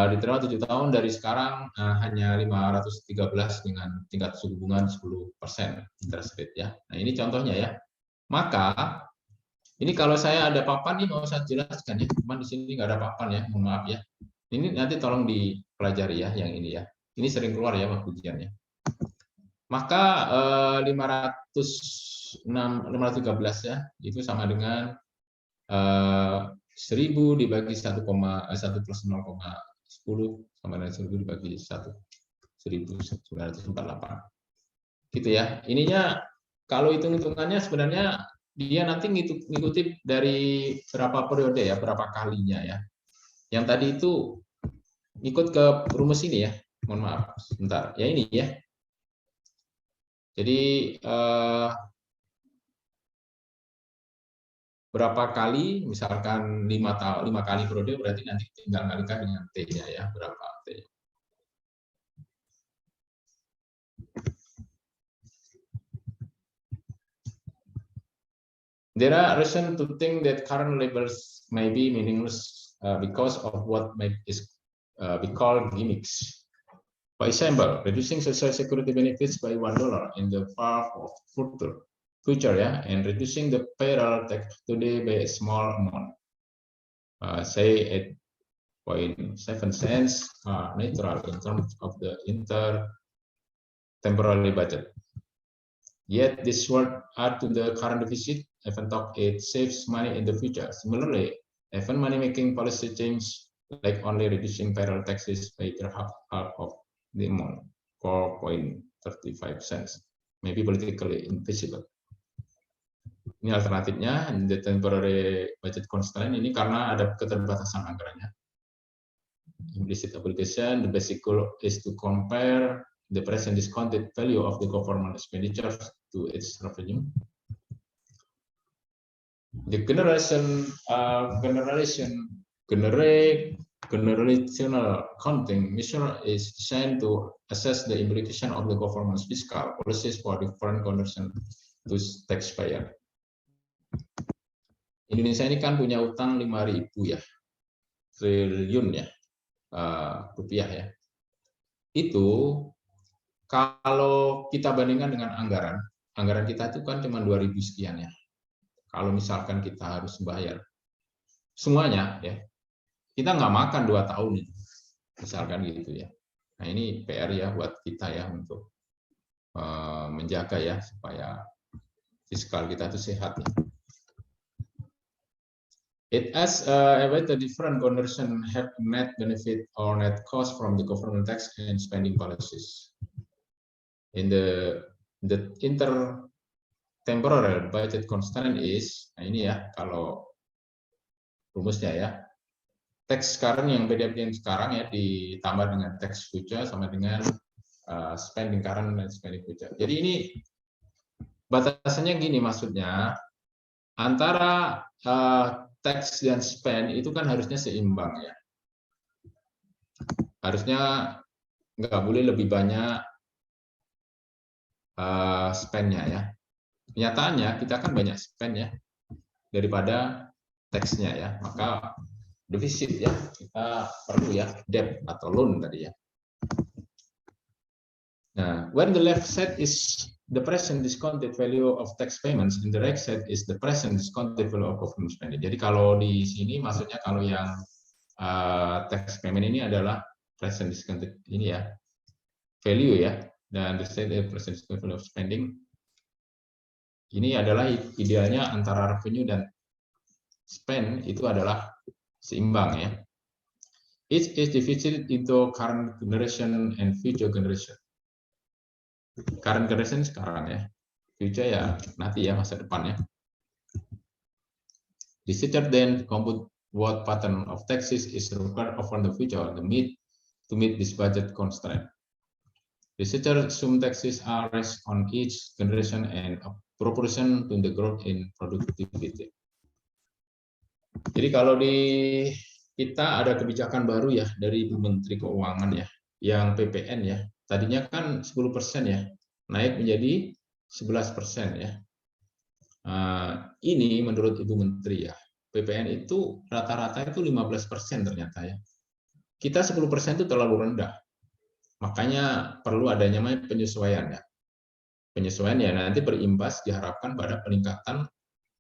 Diterima 7 tahun dari sekarang hanya 513 dengan tingkat suku bunga 10% interest rate ya. Nah ini contohnya ya. Maka ini kalau saya ada papan ini mau saya jelaskan ya. Cuman di sini nggak ada papan ya, mohon maaf ya. Ini nanti tolong dipelajari ya yang ini ya. Ini sering keluar ya waktu ujiannya. Maka 513 ya itu sama dengan 1000 dibagi 1 plus 0,10 sama dengan 1000 dibagi 1, 1948. Gitu ya. Ininya kalau hitung-hitungannya sebenarnya dia nanti ngikuti dari berapa periode ya, berapa kalinya ya. Yang tadi itu ikut ke rumus ini ya. Mohon maaf, sebentar. Ya ini ya. Jadi berapa kali, misalkan 5 kali periode, berarti nanti tinggal kalikan dengan T-nya ya, berapa T. There are reasons to think that current labels may be meaningless because of what we call gimmicks. For example, reducing social security benefits by $1 in the far future ya, and reducing the payroll tax today by a small amount, say 8.7 cents, neutral in terms of the temporary budget. Yet this would add to the current deficit, even though it saves money in the future. Similarly, even money-making policy change, like only reducing payroll taxes by half of the amount, 4.35 cents, may be politically invisible. Ini alternatifnya, the temporary budget constraint ini karena ada keterbatasan anggarannya. Implicit obligation, the basic goal is to compare the present discounted value of the government expenditures to its revenue. The generational accounting measure is designed to assess the implication of the government's fiscal policies for different conditions to taxpayer. Indonesia ini kan punya utang 5.000 ya, triliun ya, rupiah ya. Itu kalau kita bandingkan dengan anggaran kita itu kan cuma 2.000 sekian ya. Kalau misalkan kita harus bayar semuanya ya, kita nggak makan 2 tahun itu, misalkan gitu ya. Nah ini PR ya buat kita ya untuk menjaga ya supaya fiskal kita itu sehat ya. It as the different conversion have net benefit or net cost from the government tax and spending policies. In the intertemporal budget constraint is, nah ini ya kalau rumusnya ya, tax sekarang yang beda yang sekarang ya ditambah dengan tax future sama dengan spending current dan spending future. Jadi ini batasannya gini maksudnya, antara tax dan spend itu kan harusnya seimbang ya. Harusnya nggak boleh lebih banyak spend-nya ya. Kenyataannya kita kan banyak spend ya daripada tax-nya ya. Maka defisit ya, kita perlu ya debt atau loan tadi ya. Nah, when the left side is the present discounted value of tax payments, and the right side is the present discounted value of government spending. Jadi kalau di sini maksudnya kalau yang tax payment ini adalah present discounted ini ya value ya, dan the side is present discounted value of spending. Ini adalah idealnya antara revenue dan spend itu adalah seimbang ya. Each is divided into current generation and future generation. Current generation sekarang ya, future ya nanti ya, masa depan ya. The teacher then compute what pattern of taxes is required over the future to meet this budget constraint. The teacher assume taxes are raised on each generation and a proportion to the growth in productivity. Jadi kalau di kita ada kebijakan baru ya dari Ibu Menteri Keuangan ya, yang PPN ya. Tadinya kan 10% ya, naik menjadi 11% ya. Ini menurut Ibu Menteri ya, PPN itu rata-rata itu 15% ternyata ya. Kita 10% itu terlalu rendah. Makanya perlu adanya penyesuaian ya. Penyesuaian ya nanti berimbas diharapkan pada peningkatan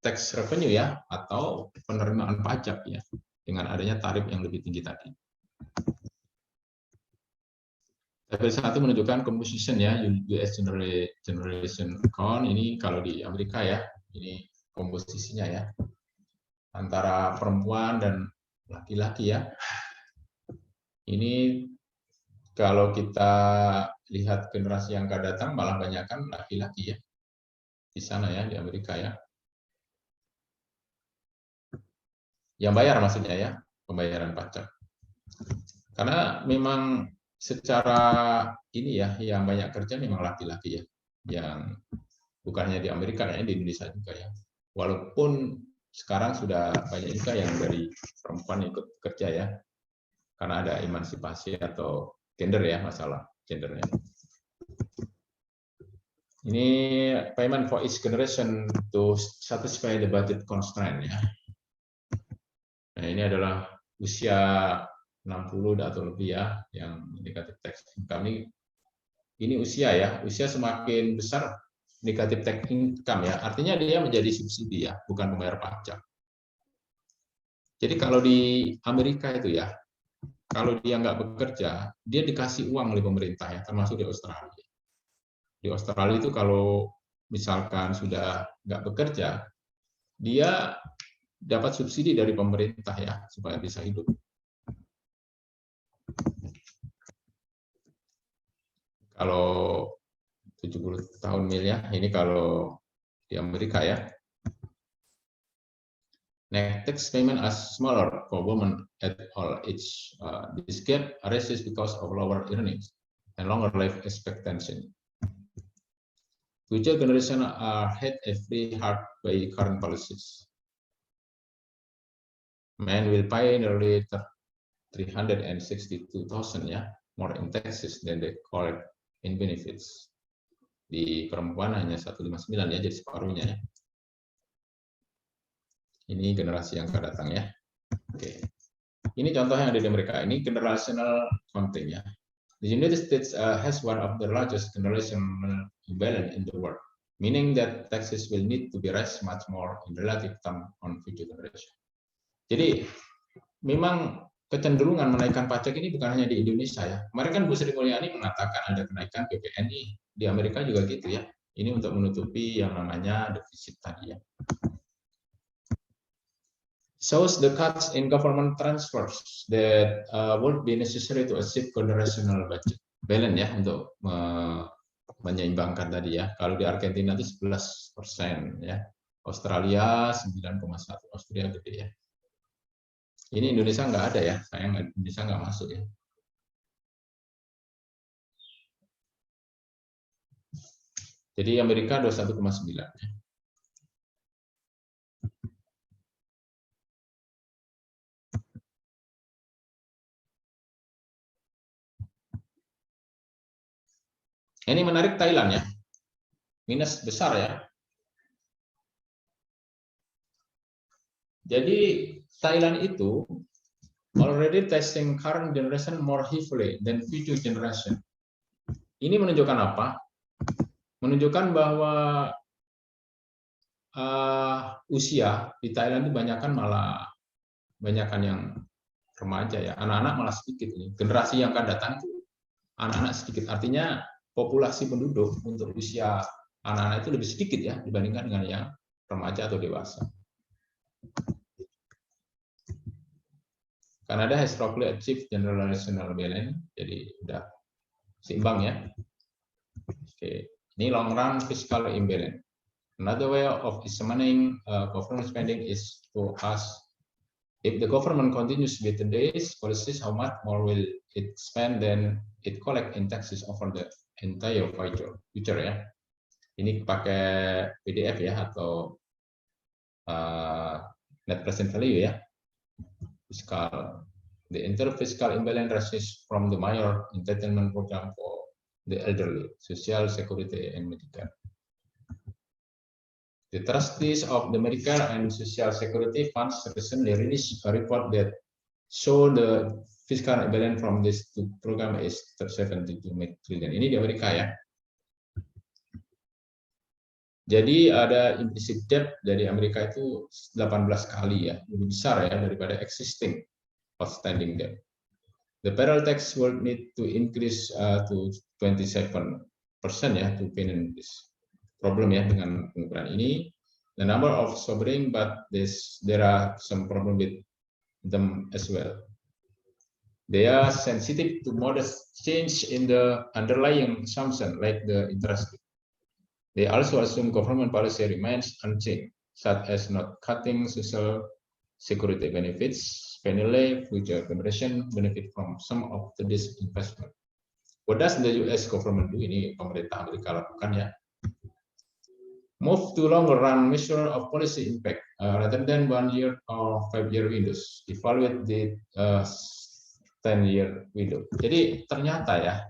tax revenue ya, atau penerimaan pajak ya, dengan adanya tarif yang lebih tinggi tadi. Tabel 1 menunjukkan composition ya, US Generation Account. Ini kalau di Amerika ya, ini komposisinya ya, antara perempuan dan laki-laki ya. Ini kalau kita lihat generasi yang akan datang, malah banyakkan laki-laki ya, di sana ya, di Amerika ya. Yang bayar maksudnya ya, pembayaran pajak. Karena memang secara ini ya, yang banyak kerja memang laki-laki ya, yang bukannya di Amerika ya, di Indonesia juga ya. Walaupun sekarang sudah banyak juga yang dari perempuan ikut kerja ya, karena ada emansipasi atau gender ya, masalah gendernya. Ini payment for each generation to satisfy the budget constraint ya. Nah, ini adalah usia 60 atau lebih ya, yang negatif tax income ini usia ya, usia semakin besar negatif tax income ya, artinya dia menjadi subsidi ya, bukan pembayar pajak. Jadi kalau di Amerika itu ya, kalau dia nggak bekerja, dia dikasih uang oleh pemerintah ya, termasuk di Australia. Di Australia itu kalau misalkan sudah nggak bekerja, dia dapat subsidi dari pemerintah ya, supaya bisa hidup. Kalau 70 tahun mil ya, ini kalau di Amerika ya. Net tax payment as smaller for women at all age. This gap arises because of lower earnings and longer life expectancy. Future generations are hit every hard by current policies. Men will pay nearly 362,000 ya, more in taxes than they collect in benefits. Di perempuan hanya 159 ya, jadi separuhnya ya. Ini generasi yang akan datang ya. Oke. Ini contoh yang ada di Amerika. Ini generational counting ya. The United States has one of the largest generational imbalance in the world, meaning that taxes will need to be raised much more in relative term on future generation. Jadi memang kecenderungan menaikkan pajak ini bukan hanya di Indonesia ya. Kemarin kan Bu Sri Mulyani mengatakan ada kenaikan PPN di Amerika juga gitu ya. Ini untuk menutupi yang namanya defisit tadi ya. Shows the cuts in government transfers that would be necessary to achieve generational budget balance ya, untuk menyeimbangkan tadi ya. Kalau di Argentina itu 11% ya, Australia 9,1, Austria gede ya. Ini Indonesia nggak ada ya, sayang Indonesia nggak masuk ya. Jadi Amerika 21,9 ya. Ini menarik Thailand ya, minus besar ya. Jadi Thailand itu already taxing current generation more heavily than future generation. Ini menunjukkan apa? Menunjukkan bahwa usia di Thailand itu malah banyakkan yang remaja ya, anak-anak malah sedikit ini. Generasi yang akan datang itu anak-anak sedikit, artinya populasi penduduk untuk usia anak-anak itu lebih sedikit ya dibandingkan dengan yang remaja atau dewasa. Kanada has roughly achieved generational balance, jadi udah seimbang ya. Oke, ini long run fiscal imbalance. Another way of examining government spending is to ask if the government continues with today's policies, how much more will it spend than it collect in taxes over the entire future ya. Ini pakai PDF ya, atau net present value ya. fiscal. The inter-fiscal imbalance arises from the minor entitlement program for the elderly, social security, and Medicare. The trustees of the Medicare and Social Security funds recently released a report that show the fiscal imbalance from this program is 72 trillion. Ini di Amerika ya. Jadi ada implicit debt dari Amerika itu 18 kali ya, lebih besar ya daripada existing outstanding debt. The payroll tax will need to increase to 27% ya to finance this problem ya dengan pengukuran ini. The number of sobering, but there are some problem with them as well. They are sensitive to modest change in the underlying assumption, like the interest rate. They also assume government policy remains unchanged, such as not cutting social security benefits. Finally, future generation benefit from some of this investment. What does the US government do? Ini pemerintah Amerika lakukan ya. Move to longer run measure of policy impact rather than 1 year or 5-year windows. Evaluate the 10-year window. Jadi ternyata ya,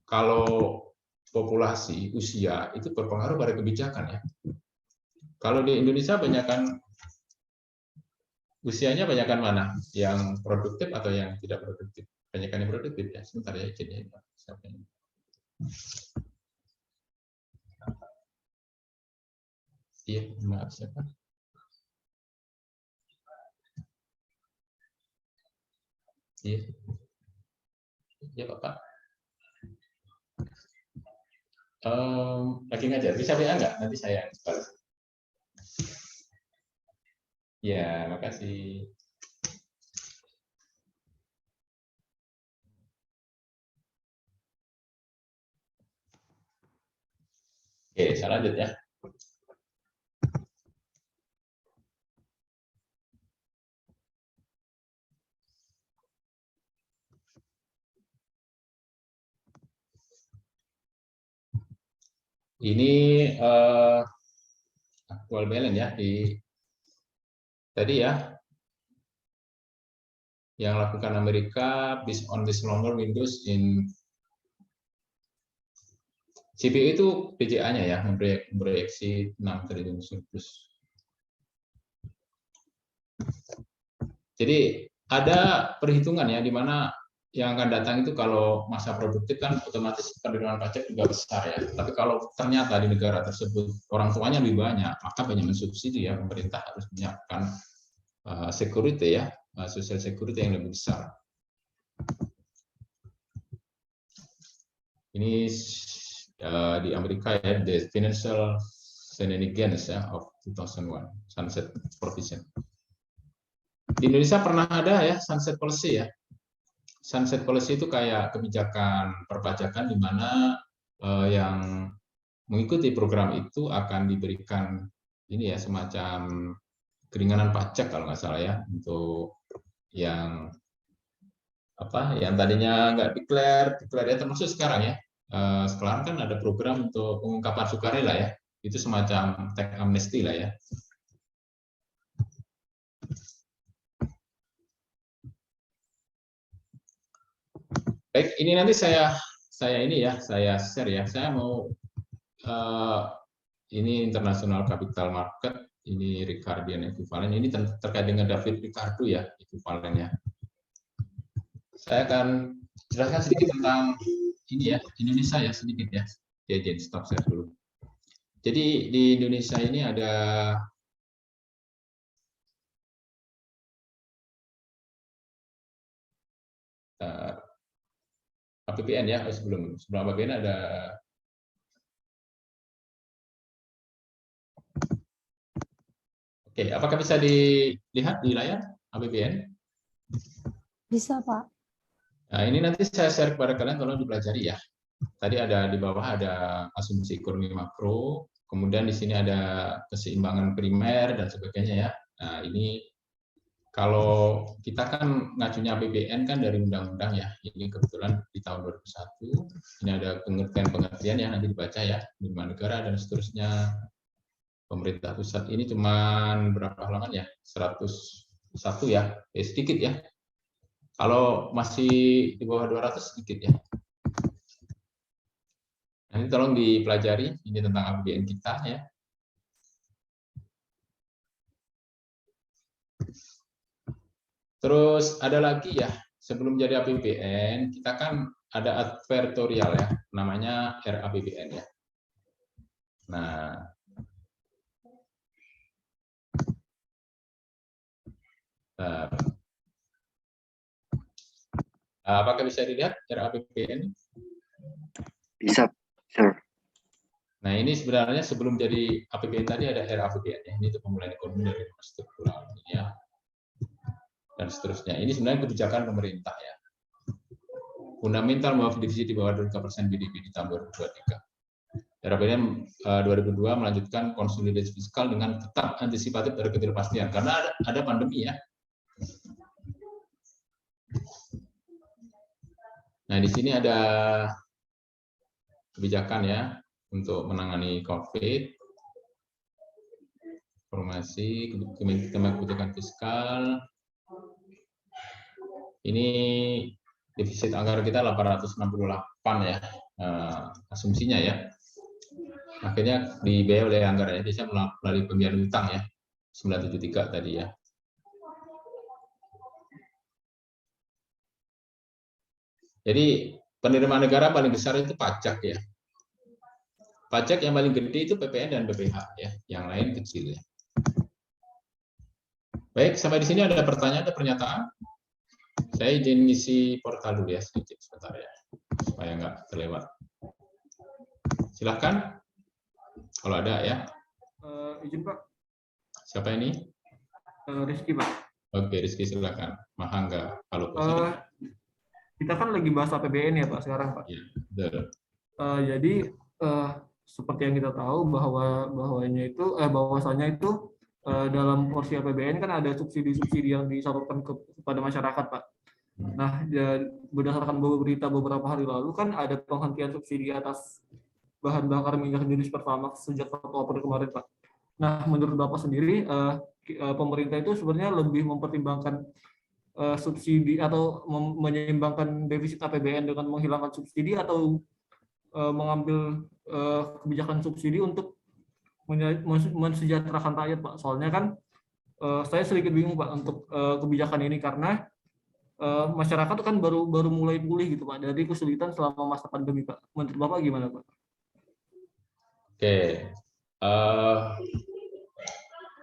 kalau populasi usia itu berpengaruh pada kebijakan ya. Kalau di Indonesia banyakkan usianya banyakkan mana? Yang produktif atau yang tidak produktif? Banyakkan yang produktif ya. Sebentar ya, izin ya. Iya, maaf siapa? Iya. Ya Bapak. Lagi ngajar, bisa WA nggak? Nanti saya balas. Ya, makasih. Oke, saya lanjut ya. Ini actual balance ya di tadi ya yang lakukan Amerika based on this longer windows in CPO itu PJA-nya ya memproyeksi 6 triliun surplus. Jadi ada perhitungan ya di mana yang akan datang itu kalau masa produktif kan otomatis penerimaan pajak juga besar ya. Tapi kalau ternyata di negara tersebut orang tuanya lebih banyak, maka banyak mensubsidi ya, pemerintah harus menyiapkan security ya, social security yang lebih besar. Ini di Amerika ya, the financial shenanigans ya of 2001 sunset provision. Di Indonesia pernah ada ya sunset policy ya. Sunset policy itu kayak kebijakan perpajakan di mana yang mengikuti program itu akan diberikan ini ya semacam keringanan pajak kalau nggak salah ya untuk yang apa yang tadinya nggak declare ya termasuk sekarang ya. Sekarang kan ada program untuk pengungkapan sukarela ya. Itu semacam tax amnesty lah ya. Baik, ini nanti saya ini ya, saya share ya. Saya mau ini international capital market, ini Ricardian equivalent. Ini terkait dengan David Ricardo ya, equivalentnya. Saya akan jelaskan sedikit tentang ini ya, Indonesia ya sedikit ya. Jadi stop share dulu. Jadi di Indonesia ini ada APBN ya, sebelum APBN ada Oke, apakah bisa dilihat di layar APBN? Bisa, Pak. Nah, ini nanti saya share kepada kalian, tolong dipelajari ya. Tadi ada di bawah ada asumsi ekonomi makro, kemudian di sini ada keseimbangan primer dan sebagainya ya. Nah, ini kalau kita kan ngajunya APBN kan dari undang-undang ya. Ini kebetulan di tahun 2001. Ini ada pengertian ya, nanti dibaca ya. Lima negara dan seterusnya. Pemerintah pusat ini cuman berapa halaman ya? 100 1 ya, sedikit ya. Kalau masih di bawah 200 sedikit ya. Nanti tolong dipelajari ini tentang APBN kita ya. Terus ada lagi ya, sebelum jadi APBN kita kan ada advertorial ya, namanya RAPBN ya. Nah, apakah bisa dilihat RAPBN? Bisa, sir. Nah, ini sebenarnya sebelum jadi APBN tadi ada RAPBN ya. Ini untuk pemulihan ekonomi dari struktural ya. Dan seterusnya. Ini sebenarnya kebijakan pemerintah ya. Fundamental maupun defisit di bawah 2% GDP di tahun 2023. RAPBN 2002 melanjutkan konsolidasi fiskal dengan tetap antisipatif dari ketidakpastian karena ada pandemi ya. Nah, di sini ada kebijakan ya untuk menangani COVID, informasi kebijakan fiskal. Ini defisit anggaran kita 868 ya, asumsinya ya. Akhirnya dibiayai oleh anggaran Indonesia melalui pembiayaan utang ya, 973 tadi ya. Jadi penerimaan negara paling besar itu pajak ya. Pajak yang paling gede itu PPN dan BPH ya, yang lain kecil ya. Baik, sampai di sini ada pertanyaan, ada pernyataan. Saya izin ngisi portal dulu ya sedikit sebentar ya, supaya nggak terlewat. Silahkan, kalau ada ya. Izin Pak. Siapa ini? Rizky Pak. Oke, Rizky silakan. Mahangga, kalau Kita kan lagi bahas APBN ya Pak sekarang Pak. ya, betul. Jadi seperti yang kita tahu bahwasanya itu dalam porsi APBN kan ada subsidi-subsidi yang disalurkan kepada masyarakat Pak. Nah, berdasarkan berita beberapa hari lalu kan ada penghentian subsidi atas bahan bakar minyak jenis Pertamax sejak 1 April kemarin Pak. Nah, menurut Bapak sendiri, pemerintah itu sebenarnya lebih mempertimbangkan subsidi atau menyeimbangkan defisit APBN dengan menghilangkan subsidi atau mengambil kebijakan subsidi untuk mensejahterakan rakyat Pak. Soalnya kan saya sedikit bingung Pak untuk kebijakan ini karena masyarakat kan baru mulai pulih gitu Pak dari kesulitan selama masa pandemi Pak. Menurut Bapak gimana Pak? Oke.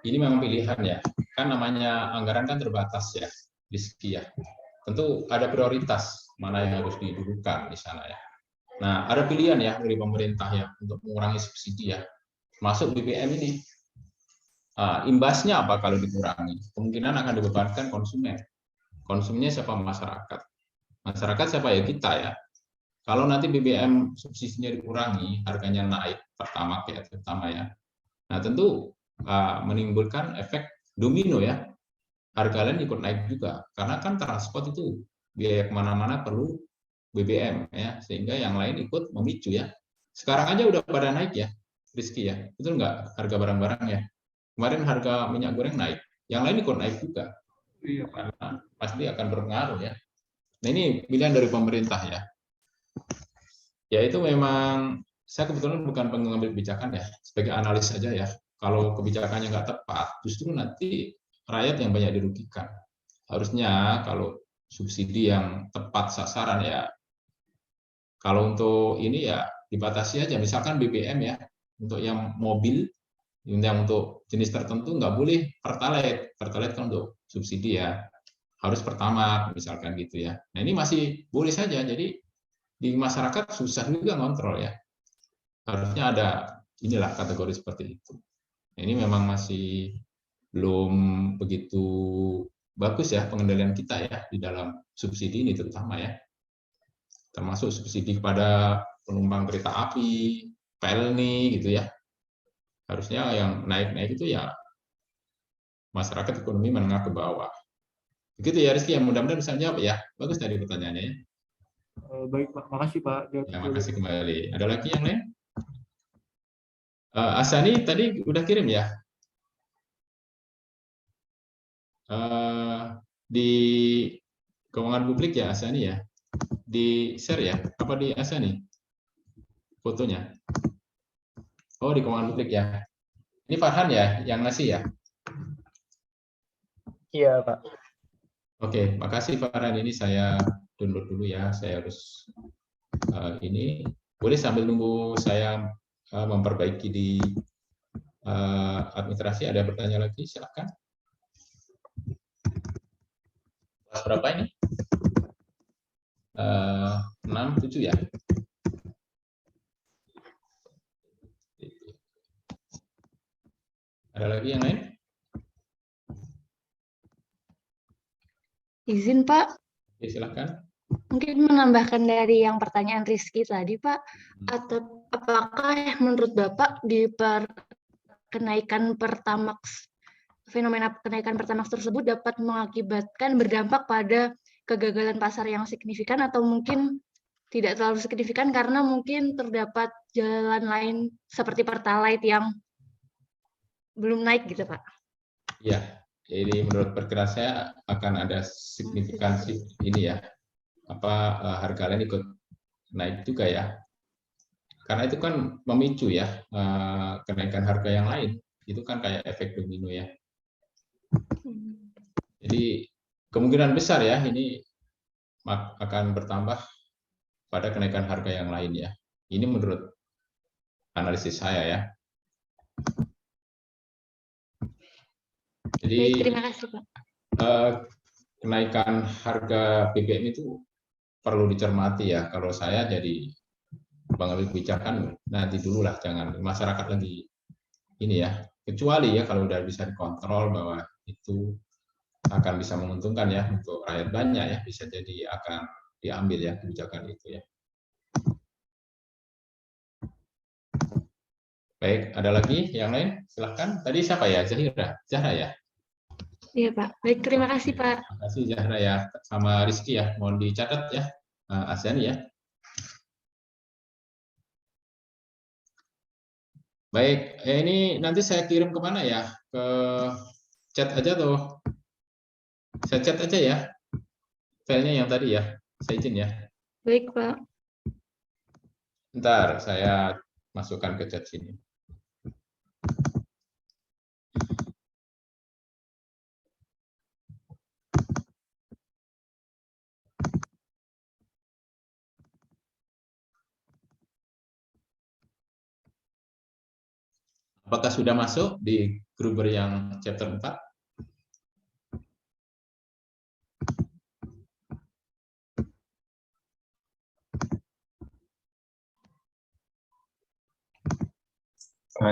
Ini memang pilihan ya. Kan namanya anggaran kan terbatas ya. Rizky ya, tentu ada prioritas mana yang harus didulukan di sana ya. Nah, ada pilihan ya dari pemerintah ya untuk mengurangi subsidi ya, masuk BBM ini. Imbasnya apa kalau dikurangi? Kemungkinan akan dibebankan konsumen. Konsumennya siapa? Masyarakat. Masyarakat siapa ya? Kita ya. Kalau nanti BBM subsidinya dikurangi, harganya naik pertama ya, terutama ya. Nah, tentu menimbulkan efek domino ya. Harga lain ikut naik juga karena kan transport itu biaya kemana-mana perlu BBM ya, sehingga yang lain ikut memicu ya. Sekarang aja udah pada naik ya, Rizky ya, betul nggak harga barang-barang ya? Kemarin harga minyak goreng naik, yang lain ikut naik juga. Iya, karena pasti akan berpengaruh ya. Nah, ini pilihan dari pemerintah ya. Ya itu memang saya kebetulan bukan pengambil kebijakan ya, sebagai analis saja ya. Kalau kebijakannya nggak tepat, justru nanti rakyat yang banyak dirugikan. Harusnya kalau subsidi yang tepat sasaran ya, kalau untuk ini ya dibatasi aja, misalkan BBM ya, untuk yang mobil, yang untuk jenis tertentu nggak boleh Pertalite kan untuk subsidi ya, harus Pertamax misalkan gitu ya. Nah ini masih boleh saja, jadi di masyarakat susah juga ngontrol ya. Harusnya ada inilah kategori seperti itu. Nah, ini memang masih belum begitu bagus ya pengendalian kita ya di dalam subsidi ini terutama ya, termasuk subsidi kepada penumpang kereta api, pelni gitu ya. Harusnya yang naik-naik itu ya masyarakat ekonomi menengah ke bawah. Begitu ya Rizky, ya mudah-mudahan bisa jawab ya. Bagus tadi pertanyaannya ya. Baik Pak, makasih Pak. Ya, makasih kembali. Ada lagi yang lain? Asani tadi udah kirim ya? di keuangan publik ya Asani ya, di share ya, apa di Asani fotonya? Oh di keuangan publik ya. Ini Farhan ya yang ngasih ya. Iya, Pak. Oke, makasih Farhan. Ini saya download dulu ya. Saya harus ini. Boleh sambil nunggu saya memperbaiki di administrasi. Ada pertanyaan lagi? Silakan. Kelas berapa ini? 6, 7 ya? Ada lagi yang lain? Izin Pak, Oke, silakan. mungkin menambahkan dari yang pertanyaan Rizky tadi Pak, atau apakah menurut Bapak di kenaikan Pertamax, fenomena kenaikan Pertamax tersebut dapat mengakibatkan berdampak pada kegagalan pasar yang signifikan atau mungkin tidak terlalu signifikan karena mungkin terdapat jalan lain seperti Pertalite yang belum naik gitu Pak? Ya, jadi menurut perkiraan saya akan ada signifikansi ini ya, harga lain ikut naik juga ya, karena itu kan memicu ya kenaikan harga yang lain, itu kan kayak efek domino ya. Jadi kemungkinan besar ya ini akan bertambah pada kenaikan harga yang lain ya. Ini menurut analisis saya ya. Jadi Baik, terima kasih Pak. Kenaikan harga BBM itu perlu dicermati ya. Kalau saya jadi pengambil kebijakan nanti dulu lah, jangan masyarakat lagi ini ya. Kecuali ya kalau udah bisa dikontrol bahwa itu akan bisa menguntungkan ya untuk rakyat banyak ya, bisa jadi akan diambil ya kebijakan itu ya. Baik, ada lagi yang lain? Silahkan. Tadi siapa ya? Zahra ya? Iya Pak. Baik, terima kasih Pak. Terima kasih Zahra ya. Sama Rizky ya. Mohon dicatat ya. ASEAN ya. Baik, ini nanti saya kirim kemana ya? Ke chat aja tuh. Saya chat aja ya. Filenya yang tadi ya. Saya izin ya. Baik Pak. Bentar, saya masukkan ke chat sini. Apakah sudah masuk di Gruber yang chapter 4?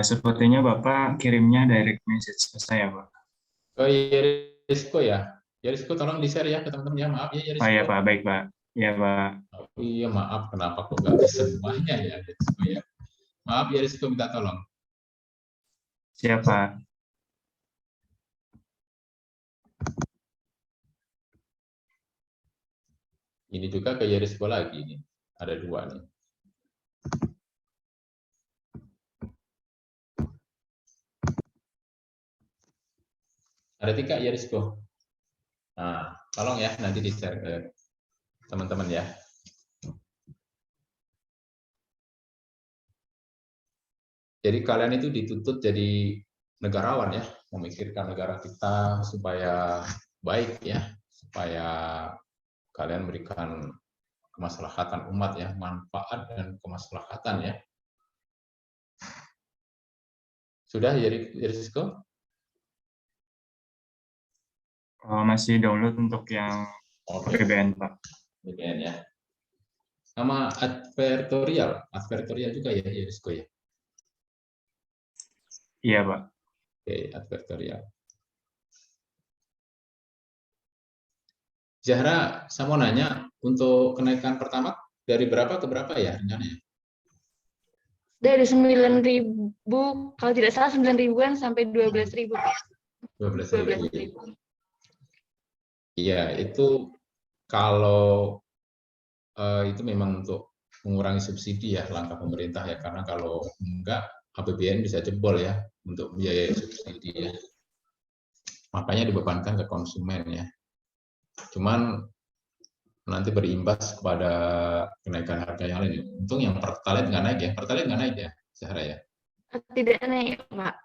Sepertinya Bapak kirimnya direct message ke saya, Pak. Oh Yerisco ya. Yerisco tolong di-share ya ke teman-teman ya. Maaf ya Yerisco. Oh iya Pak, baik Pak. Iya Pak. Oh, iya maaf, kenapa kok nggak bisa semuanya ya Yerisco ya. Maaf Yerisco, minta tolong. Siapa? Ini juga ke Yerisco lagi nih. Ada 2 nih. Ada 3 Yerisco. Nah, tolong ya nanti di-share ke teman-teman ya. Jadi kalian itu dituntut jadi negarawan ya, memikirkan negara kita supaya baik ya, supaya kalian memberikan kemaslahatan umat ya, manfaat dan kemaslahatan ya. Sudah Yerisco? Masih download untuk yang BBN Pak. BBN ya. Sama advertorial juga ya Yerisco ya. Iya Pak. Oke, advertorial. Zahra, saya mau nanya, untuk kenaikan pertama dari berapa ke berapa ya rencananya? Dari 9.000, kalau tidak salah 9.000-an sampai 12.000. 12.000. Iya, itu kalau itu memang untuk mengurangi subsidi ya, langkah pemerintah ya, karena kalau enggak APBN bisa jebol ya untuk biaya subsidi ya. makanya dibebankan ke konsumen ya. Cuman nanti berimbas kepada kenaikan harga yang lain. Untung yang Pertalite nggak naik ya, Pertalite nggak naik ya, Zahra ya. Tidak naik, Pak.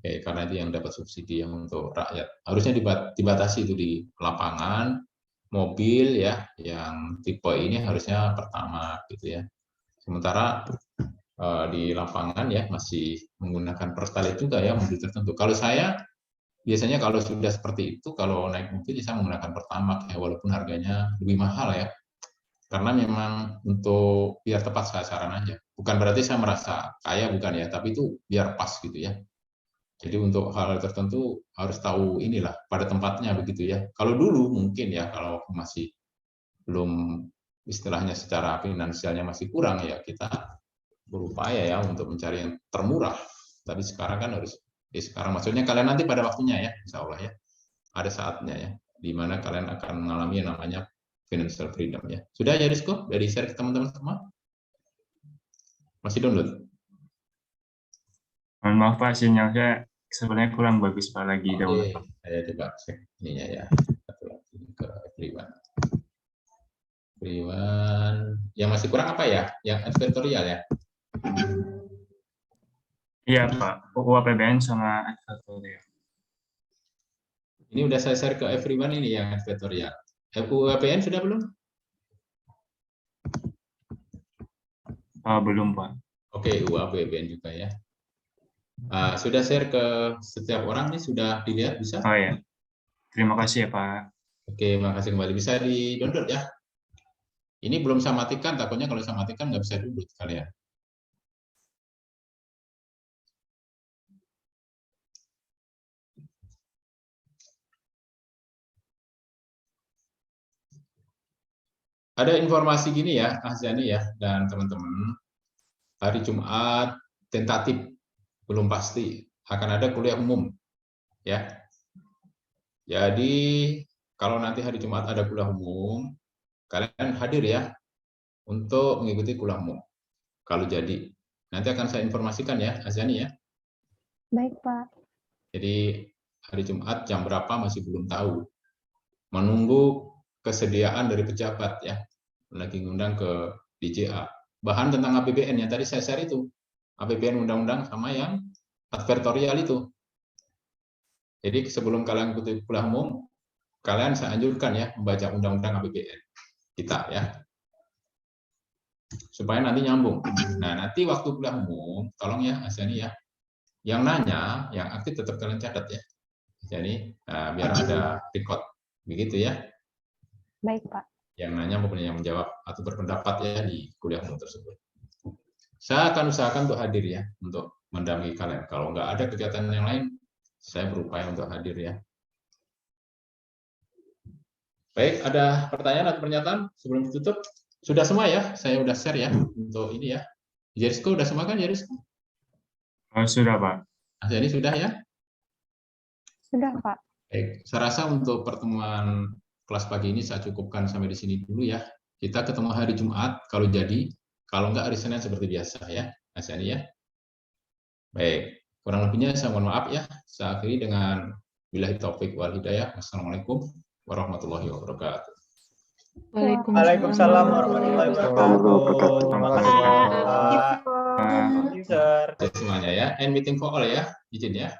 Oke, karena itu yang dapat subsidi yang untuk rakyat. Harusnya dibatasi itu di lapangan, mobil ya, yang tipe ini harusnya pertama gitu ya. Sementara di lapangan ya masih menggunakan Pertalite juga ya mobil tertentu. Kalau saya biasanya kalau sudah seperti itu, kalau naik mobil saya menggunakan Pertamax ya, walaupun harganya lebih mahal ya. Karena memang untuk biar tepat sasaran aja. Bukan berarti saya merasa kaya, bukan ya, tapi itu biar pas gitu ya. Jadi untuk hal-hal tertentu harus tahu inilah pada tempatnya begitu ya. Kalau dulu mungkin ya kalau masih belum istilahnya secara finansialnya masih kurang ya kita berupaya ya untuk mencari yang termurah. Tapi sekarang kan harus sekarang maksudnya kalian nanti pada waktunya ya, insya Allah ya. Ada saatnya ya di mana kalian akan mengalami yang namanya financial freedom ya. Sudah ya Rizko dari share ke teman-teman semua? Masih download? Mohon maaf Pak, sinyal saya sebenarnya kurang bagus Pak lagi download. Oke, saya coba cek ininya ya. Satu lagi ke everyone. Everyone. Yang masih kurang apa ya? Yang advertorial ya? Iya Pak, UU APBN sama advertorial. Ini udah saya share ke everyone ini yang advertorial. UU APBN sudah belum? Belum Pak. Oke, UU APBN juga ya. Sudah share ke setiap orang nih, sudah dilihat bisa? Oh ya, terima kasih ya Pak. Oke, makasih kembali. Bisa di-download ya. Ini belum saya matikan, takutnya kalau saya matikan nggak bisa download kalian. Ada informasi gini ya, Ahzani ya, dan teman-teman. Hari Jumat tentatif, belum pasti akan ada kuliah umum ya. Jadi kalau nanti hari Jumat ada kuliah umum, kalian hadir ya untuk mengikuti kuliah umum. Kalau jadi, nanti akan saya informasikan ya, Azani ya. Baik, Pak. Jadi hari Jumat jam berapa masih belum tahu. Menunggu kesediaan dari pejabat ya. Lagi ngundang ke DJA. Bahan tentang APBN yang tadi saya share itu. APBN undang-undang sama yang advertorial itu. Jadi sebelum kalian ikuti kuliah umum, kalian saya anjurkan ya membaca undang-undang APBN kita ya. Supaya nanti nyambung. Nah, nanti waktu kuliah umum, tolong ya Azani ya. Yang nanya, yang aktif tetap kalian catat ya. Jadi biar ada record. Begitu ya. Baik, Pak. Yang nanya maupun yang menjawab atau berpendapat ya di kuliah umum tersebut. Saya akan usahakan untuk hadir ya, untuk mendampingi kalian. Kalau nggak ada kegiatan yang lain, saya berupaya untuk hadir ya. Baik, ada pertanyaan atau pernyataan sebelum ditutup? Sudah semua ya, saya udah share ya untuk ini ya. Jerisko udah semua kan Jerisko? Sudah Pak. Ini sudah ya? Sudah, Pak. Baik, saya rasa untuk pertemuan kelas pagi ini saya cukupkan sampai di sini dulu ya. Kita ketemu hari Jumat kalau jadi, kalau enggak hari Senin seperti biasa ya, Mas Yani ya. Baik, kurang lebihnya saya mohon maaf ya. Saya akhiri dengan billahi taufik wal hidayah. Wassalamualaikum warahmatullahi wabarakatuh. Waalaikumsalam warahmatullahi wabarakatuh. Terima kasih Pak. Pak. Sir. Semuanya ya, and meeting for all ya, izin ya.